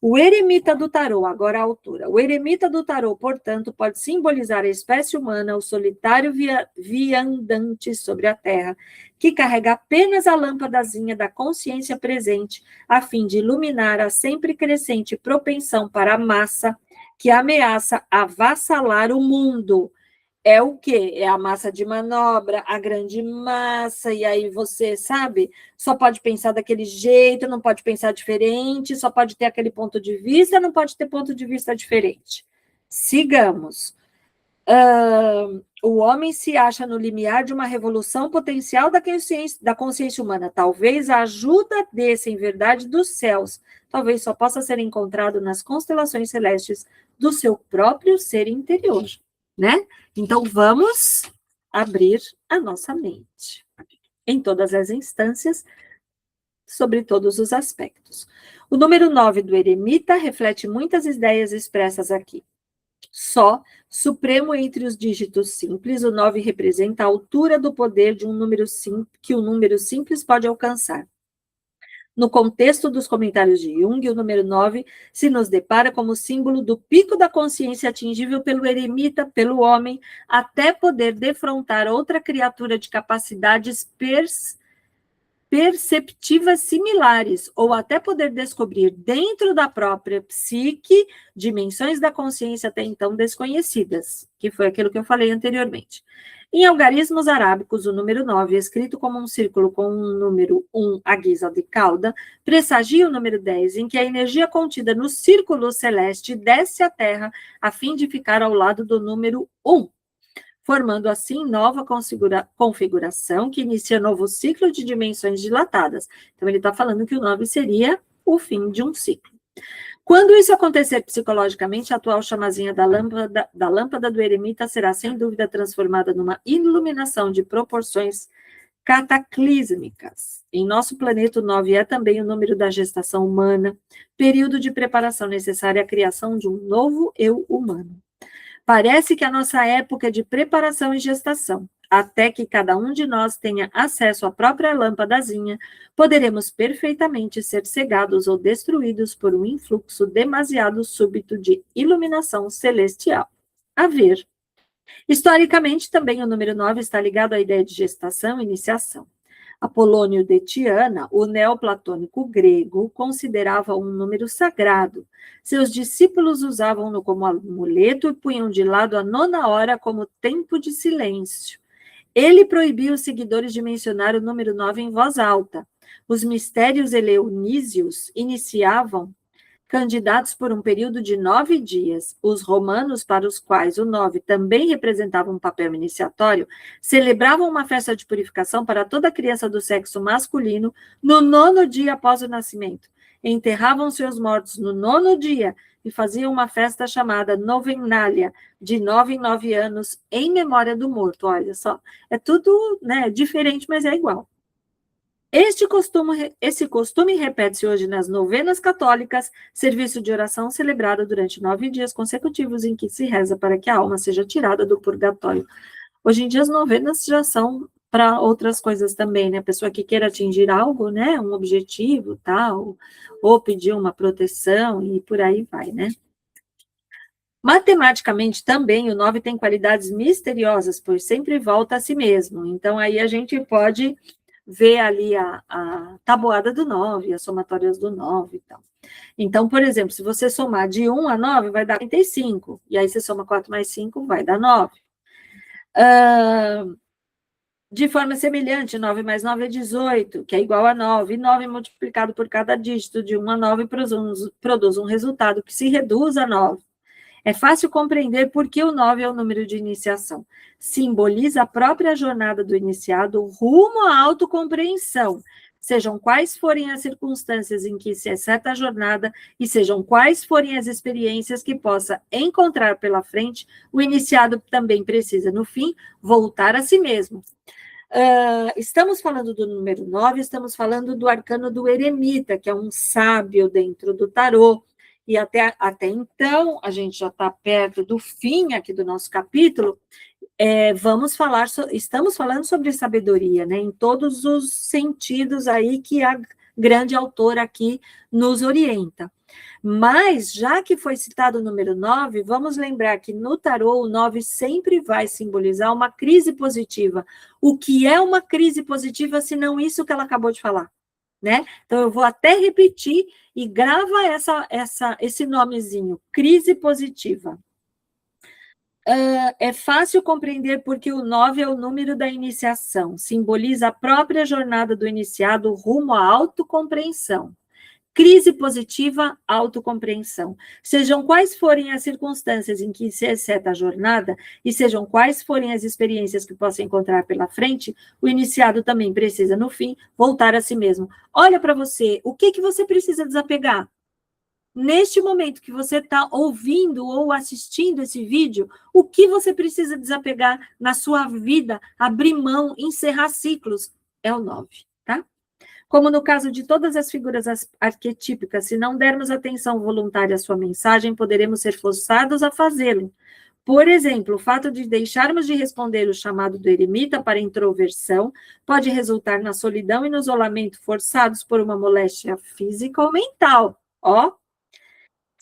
O eremita do tarô, agora a autora. O eremita do tarô, portanto, pode simbolizar a espécie humana, o solitário viandante sobre a terra, que carrega apenas a lâmpadazinha da consciência presente, a fim de iluminar a sempre crescente propensão para a massa, que ameaça avassalar o mundo. É o quê? É a massa de manobra, a grande massa, e aí você, sabe, só pode pensar daquele jeito, não pode pensar diferente, só pode ter aquele ponto de vista, não pode ter ponto de vista diferente. Sigamos. O homem se acha no limiar de uma revolução potencial da consciência humana. Talvez a ajuda desse, em verdade, dos céus, talvez só possa ser encontrado nas constelações celestes do seu próprio ser interior, né? Então, vamos abrir a nossa mente em todas as instâncias, sobre todos os aspectos. O número 9 do eremita reflete muitas ideias expressas aqui. Só, supremo entre os dígitos simples, o 9 representa a altura do poder de um número que o número simples pode alcançar. No contexto dos comentários de Jung, o número 9 se nos depara como símbolo do pico da consciência atingível pelo eremita, pelo homem, até poder defrontar outra criatura de capacidades perceptivas similares, ou até poder descobrir dentro da própria psique dimensões da consciência até então desconhecidas, que foi aquilo que eu falei anteriormente. Em algarismos arábicos, o número 9, escrito como um círculo com um número 1 à guisa de cauda, pressagia o número 10, em que a energia contida no círculo celeste desce à Terra a fim de ficar ao lado do número 1, formando assim nova configuração que inicia novo ciclo de dimensões dilatadas. Então, ele está falando que o 9 seria o fim de um ciclo. Quando isso acontecer psicologicamente, a atual chamazinha da lâmpada do eremita será, sem dúvida, transformada numa iluminação de proporções cataclísmicas. Em nosso planeta, o 9 é também o número da gestação humana, período de preparação necessária à criação de um novo eu humano. Parece que a nossa época é de preparação e gestação. Até que cada um de nós tenha acesso à própria lâmpadazinha, poderemos perfeitamente ser cegados ou destruídos por um influxo demasiado súbito de iluminação celestial. A ver. Historicamente, também o número 9 está ligado à ideia de gestação e iniciação. Apolônio de Tiana, o neoplatônico grego, considerava um número sagrado. Seus discípulos usavam-no como amuleto e punham de lado a 9ª hora como tempo de silêncio. Ele proibia os seguidores de mencionar o número 9 em voz alta. Os mistérios eleunísios iniciavam candidatos por um período de 9 dias. Os romanos, para os quais o 9 também representava um papel iniciatório, celebravam uma festa de purificação para toda criança do sexo masculino no 9º dia após o nascimento. Enterravam seus mortos no 9º dia e faziam uma festa chamada novenália, de 9 em 9 anos, em memória do morto. Olha só, é tudo, né, diferente, mas é igual. Esse costume repete-se hoje nas novenas católicas, serviço de oração celebrado durante 9 dias consecutivos, em que se reza para que a alma seja tirada do purgatório. Hoje em dia as novenas já são para outras coisas também, né? A pessoa que queira atingir algo, né? Um objetivo, tal, ou pedir uma proteção e por aí vai, né? Matematicamente também o 9 tem qualidades misteriosas, pois sempre volta a si mesmo. Então aí a gente pode ver ali a tabuada do 9, as somatórias do 9 e tal. Então, por exemplo, se você somar de 1 a 9, vai dar 35. E aí você soma 4 mais 5, vai dar 9. De forma semelhante, 9 mais 9 é 18, que é igual a 9. E 9 multiplicado por cada dígito de 1 a 9 produz um resultado que se reduz a 9. É fácil compreender por que o 9 é o número de iniciação. Simboliza a própria jornada do iniciado rumo à autocompreensão, sejam quais forem as circunstâncias em que se exceta a jornada e sejam quais forem as experiências que possa encontrar pela frente, o iniciado também precisa, no fim, voltar a si mesmo. Estamos falando do número 9, estamos falando do arcano do eremita, que é um sábio dentro do tarô. E até então, a gente já está perto do fim aqui do nosso capítulo, estamos falando sobre sabedoria, né, em todos os sentidos aí que a grande autora aqui nos orienta. Mas, já que foi citado o número 9, vamos lembrar que no tarô o 9 sempre vai simbolizar uma crise positiva. O que é uma crise positiva, se não isso que ela acabou de falar? Né? Então, eu vou até repetir e grava esse nomezinho, crise positiva. É fácil compreender porque o 9 é o número da iniciação, simboliza a própria jornada do iniciado rumo à autocompreensão. Crise positiva, autocompreensão. Sejam quais forem as circunstâncias em que se exceta a jornada e sejam quais forem as experiências que possa encontrar pela frente, o iniciado também precisa, no fim, voltar a si mesmo. Olha para você, o que você precisa desapegar? Neste momento que você está ouvindo ou assistindo esse vídeo, o que você precisa desapegar na sua vida, abrir mão, encerrar ciclos? É o 9, tá? Como no caso de todas as figuras arquetípicas, se não dermos atenção voluntária à sua mensagem, poderemos ser forçados a fazê-lo. Por exemplo, o fato de deixarmos de responder o chamado do eremita para introversão pode resultar na solidão e no isolamento forçados por uma moléstia física ou mental. Ó,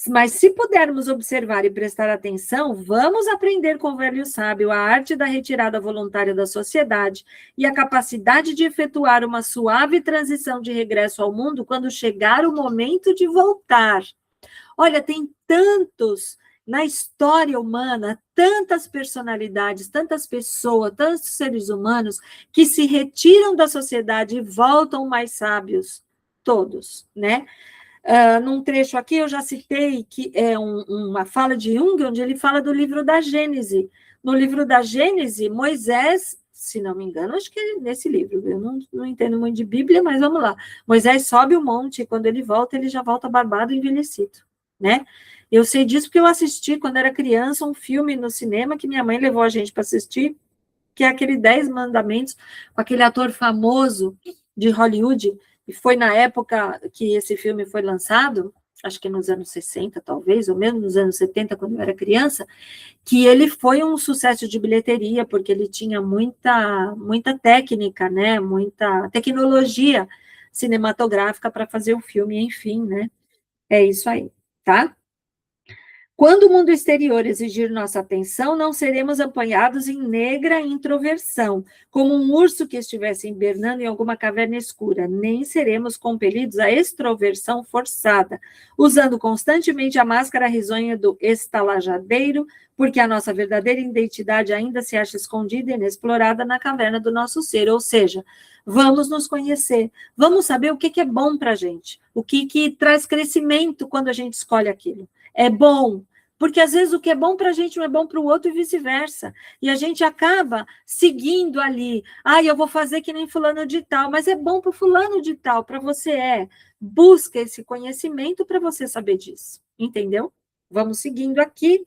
mas se pudermos observar e prestar atenção, vamos aprender com o velho sábio a arte da retirada voluntária da sociedade e a capacidade de efetuar uma suave transição de regresso ao mundo quando chegar o momento de voltar. Olha, tem tantos na história humana, tantas personalidades, tantas pessoas, tantos seres humanos que se retiram da sociedade e voltam mais sábios, todos, né? Num trecho aqui, eu já citei que é uma fala de Jung, onde ele fala do livro da Gênese. No livro da Gênese, Moisés, se não me engano, acho que é nesse livro, eu não entendo muito de Bíblia, mas vamos lá. Moisés sobe o monte, e quando ele volta, ele já volta barbado e envelhecido, né? Eu sei disso porque eu assisti, quando era criança, um filme no cinema que minha mãe levou a gente para assistir, que é aquele 10 Mandamentos, com aquele ator famoso de Hollywood, e foi na época que esse filme foi lançado, acho que nos anos 60, talvez, ou mesmo nos anos 70, quando eu era criança, que ele foi um sucesso de bilheteria, porque ele tinha muita técnica, né, muita tecnologia cinematográfica para fazer o filme, enfim, né, é isso aí, tá? Quando o mundo exterior exigir nossa atenção, não seremos apanhados em negra introversão, como um urso que estivesse hibernando em alguma caverna escura, nem seremos compelidos à extroversão forçada, usando constantemente a máscara risonha do estalajadeiro, porque a nossa verdadeira identidade ainda se acha escondida e inexplorada na caverna do nosso ser, ou seja, vamos nos conhecer, vamos saber o que é bom para a gente, o que traz crescimento quando a gente escolhe aquilo. É bom, porque às vezes o que é bom para a gente não é bom para o outro e vice-versa. E a gente acaba seguindo ali. Eu vou fazer que nem fulano de tal, mas é bom para o fulano de tal, para você é. Busca esse conhecimento para você saber disso, entendeu? Vamos seguindo aqui.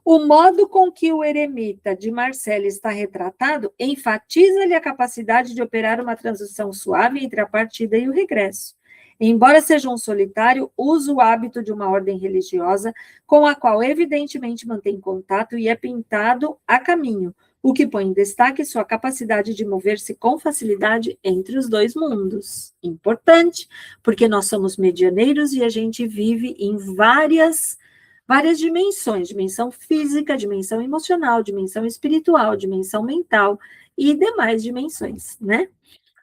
O modo com que o eremita de Marcelle está retratado enfatiza-lhe a capacidade de operar uma transição suave entre a partida e o regresso. Embora seja um solitário, usa o hábito de uma ordem religiosa, com a qual evidentemente mantém contato e é pintado a caminho, o que põe em destaque sua capacidade de mover-se com facilidade entre os dois mundos. Importante, porque nós somos medianeiros e a gente vive em várias dimensões, dimensão física, dimensão emocional, dimensão espiritual, dimensão mental e demais dimensões, né?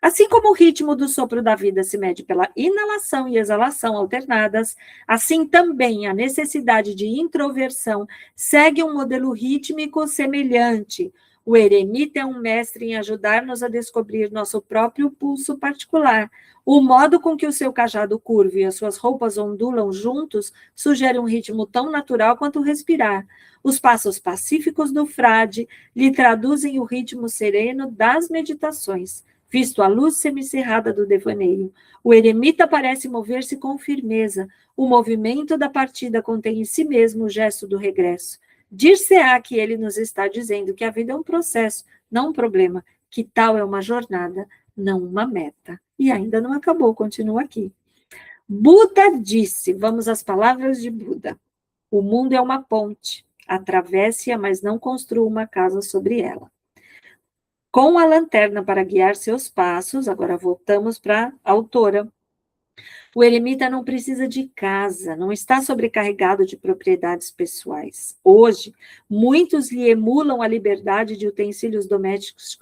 Assim como o ritmo do sopro da vida se mede pela inalação e exalação alternadas, assim também a necessidade de introversão segue um modelo rítmico semelhante. O eremita é um mestre em ajudar-nos a descobrir nosso próprio pulso particular. O modo com que o seu cajado curvo e as suas roupas ondulam juntos sugere um ritmo tão natural quanto respirar. Os passos pacíficos do frade lhe traduzem o ritmo sereno das meditações. Visto a luz semicerrada do devaneio, o eremita parece mover-se com firmeza. O movimento da partida contém em si mesmo o gesto do regresso. Dir-se-á que ele nos está dizendo que a vida é um processo, não um problema, que tal é uma jornada, não uma meta. E ainda não acabou, continua aqui. Buda disse, vamos às palavras de Buda, o mundo é uma ponte, atravesse-a, mas não construa uma casa sobre ela. Com a lanterna para guiar seus passos, agora voltamos para a autora. O eremita não precisa de casa, não está sobrecarregado de propriedades pessoais. Hoje, muitos lhe emulam a liberdade de utensílios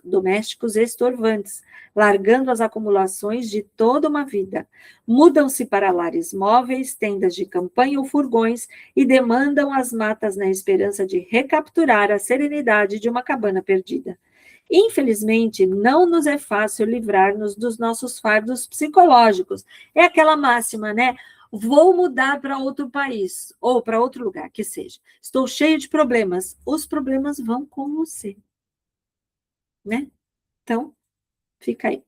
domésticos estorvantes, largando as acumulações de toda uma vida. Mudam-se para lares móveis, tendas de campanha ou furgões e demandam as matas na esperança de recapturar a serenidade de uma cabana perdida. Infelizmente, não nos é fácil livrar-nos dos nossos fardos psicológicos. É aquela máxima, né? Vou mudar para outro país, ou para outro lugar, que seja. Estou cheio de problemas. Os problemas vão com você, né? Então, fica aí.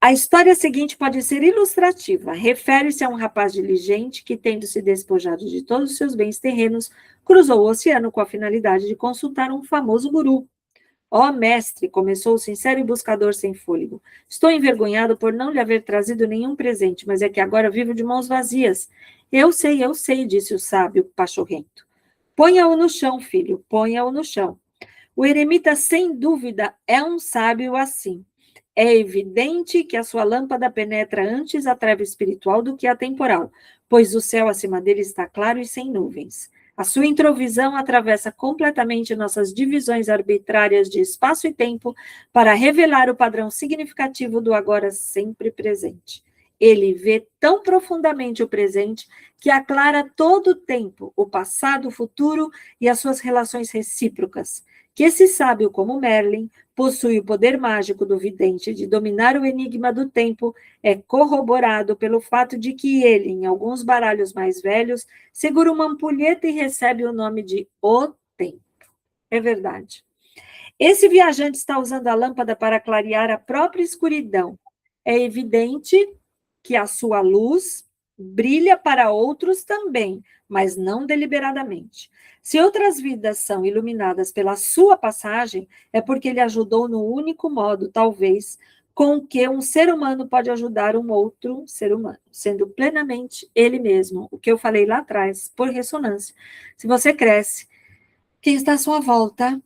A história seguinte pode ser ilustrativa. Refere-se a um rapaz diligente que, tendo se despojado de todos os seus bens terrenos, cruzou o oceano com a finalidade de consultar um famoso guru. Ó mestre, começou o sincero e buscador sem fôlego. Estou envergonhado por não lhe haver trazido nenhum presente, mas é que agora vivo de mãos vazias. Eu sei, disse o sábio pachorrento. Ponha-o no chão, filho, ponha-o no chão. O eremita, sem dúvida, é um sábio assim. É evidente que a sua lâmpada penetra antes a treva espiritual do que a temporal, pois o céu acima dele está claro e sem nuvens. A sua introvisão atravessa completamente nossas divisões arbitrárias de espaço e tempo para revelar o padrão significativo do agora sempre presente. Ele vê tão profundamente o presente que aclara todo o tempo, o passado, o futuro e as suas relações recíprocas. Que esse sábio como Merlin possui o poder mágico do vidente de dominar o enigma do tempo é corroborado pelo fato de que ele, em alguns baralhos mais velhos, segura uma ampulheta e recebe o nome de O Tempo. É verdade. Esse viajante está usando a lâmpada para clarear a própria escuridão. É evidente que a sua luz brilha para outros também, mas não deliberadamente. Se outras vidas são iluminadas pela sua passagem, é porque ele ajudou no único modo, talvez, com que um ser humano pode ajudar um outro ser humano, sendo plenamente ele mesmo, o que eu falei lá atrás, por ressonância. Se você cresce, quem está à sua volta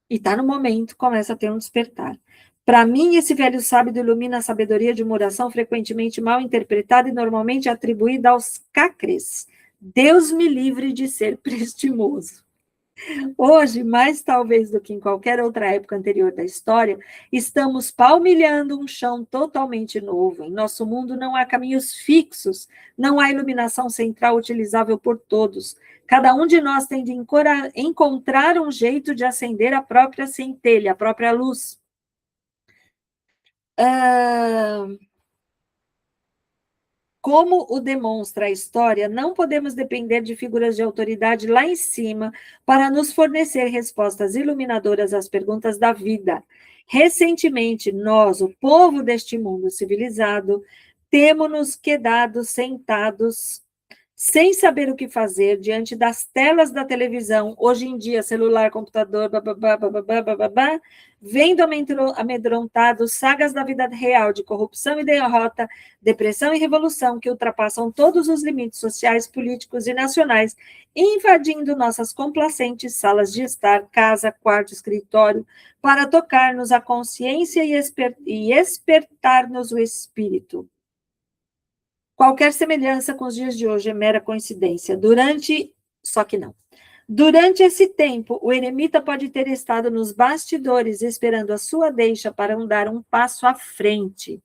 e está no momento, começa a ter um despertar. Para mim, esse velho sábio ilumina a sabedoria de uma oração frequentemente mal interpretada e normalmente atribuída aos cacres. Deus me livre de ser prestimoso. Hoje, mais talvez do que em qualquer outra época anterior da história, estamos palmilhando um chão totalmente novo. Em nosso mundo não há caminhos fixos, não há iluminação central utilizável por todos. Cada um de nós tem de encontrar um jeito de acender a própria centelha, a própria luz. Como o demonstra a história, não podemos depender de figuras de autoridade lá em cima para nos fornecer respostas iluminadoras às perguntas da vida. Recentemente, nós, o povo deste mundo civilizado, temos-nos quedado sentados sem saber o que fazer diante das telas da televisão, hoje em dia, celular, computador, vendo amedrontados sagas da vida real de corrupção e derrota, depressão e revolução que ultrapassam todos os limites sociais, políticos e nacionais, invadindo nossas complacentes salas de estar, casa, quarto, escritório, para tocar-nos a consciência e espertar-nos o espírito. Qualquer semelhança com os dias de hoje é mera coincidência. Só que não. Durante esse tempo, o eremita pode ter estado nos bastidores esperando a sua deixa para dar um passo à frente.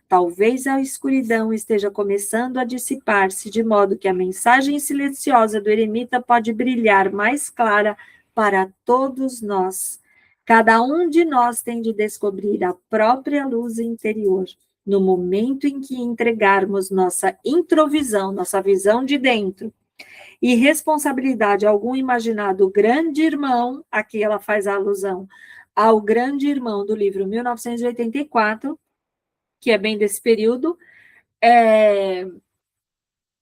Talvez a escuridão esteja começando a dissipar-se, de modo que a mensagem silenciosa do eremita pode brilhar mais clara para todos nós. Cada um de nós tem de descobrir a própria luz interior. No momento em que entregarmos nossa introvisão, nossa visão de dentro, e responsabilidade a algum imaginado grande irmão, aqui ela faz a alusão ao grande irmão do livro 1984, que é bem desse período,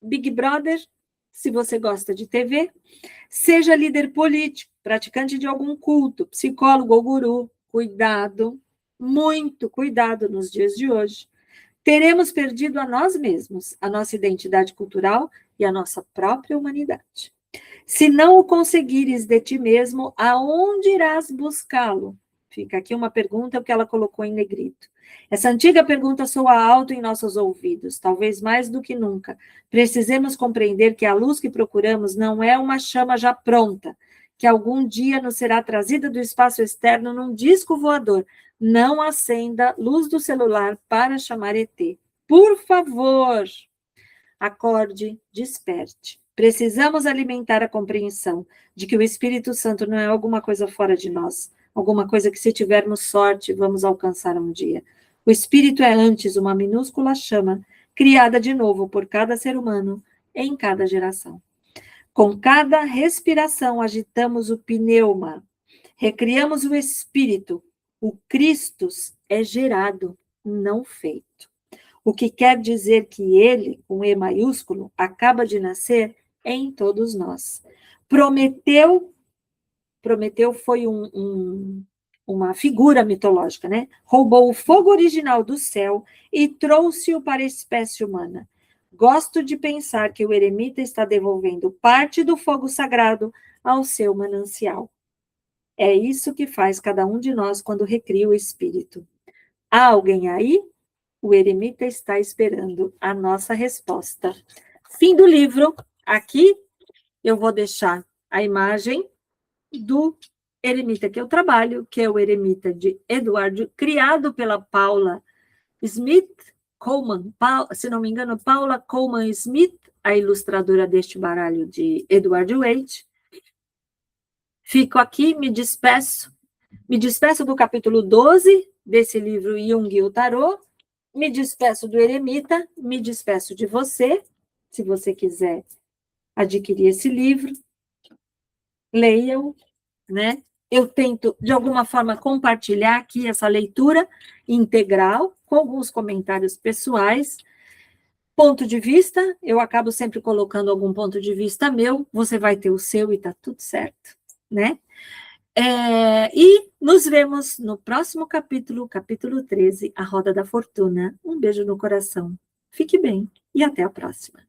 Big Brother, se você gosta de TV, seja líder político, praticante de algum culto, psicólogo ou guru, cuidado, muito cuidado nos dias de hoje. Teremos perdido a nós mesmos, a nossa identidade cultural e a nossa própria humanidade. Se não o conseguires de ti mesmo, aonde irás buscá-lo? Fica aqui uma pergunta que ela colocou em negrito. Essa antiga pergunta soa alto em nossos ouvidos, talvez mais do que nunca. Precisemos compreender que a luz que procuramos não é uma chama já pronta, que algum dia nos será trazida do espaço externo num disco voador. Não acenda luz do celular para chamar ET. Por favor, acorde, desperte. Precisamos alimentar a compreensão de que o Espírito Santo não é alguma coisa fora de nós, alguma coisa que, se tivermos sorte, vamos alcançar um dia. O Espírito é antes uma minúscula chama, criada de novo por cada ser humano em cada geração. Com cada respiração, agitamos o pneuma, recriamos o Espírito. O Christus é gerado, não feito. O que quer dizer que ele, com E maiúsculo, acaba de nascer em todos nós. Prometeu foi uma figura mitológica, né? Roubou o fogo original do céu e trouxe-o para a espécie humana. Gosto de pensar que o eremita está devolvendo parte do fogo sagrado ao seu manancial. É isso que faz cada um de nós quando recria o Espírito. Há alguém aí? O eremita está esperando a nossa resposta. Fim do livro. Aqui eu vou deixar a imagem do eremita que eu trabalho, que é o eremita de Edward, criado pela Paula Smith Coleman, se não me engano, Paula Coleman Smith, a ilustradora deste baralho de Edward Waite. Fico aqui, me despeço do capítulo 12 desse livro Jung e o Tarô, me despeço do eremita, me despeço de você, se você quiser adquirir esse livro, leia-o, né? Eu tento, de alguma forma, compartilhar aqui essa leitura integral, com alguns comentários pessoais. Ponto de vista, eu acabo sempre colocando algum ponto de vista meu, você vai ter o seu e tá tudo certo, né? E nos vemos no próximo capítulo, capítulo 13, A Roda da Fortuna. Um beijo no coração. Fique bem e até a próxima.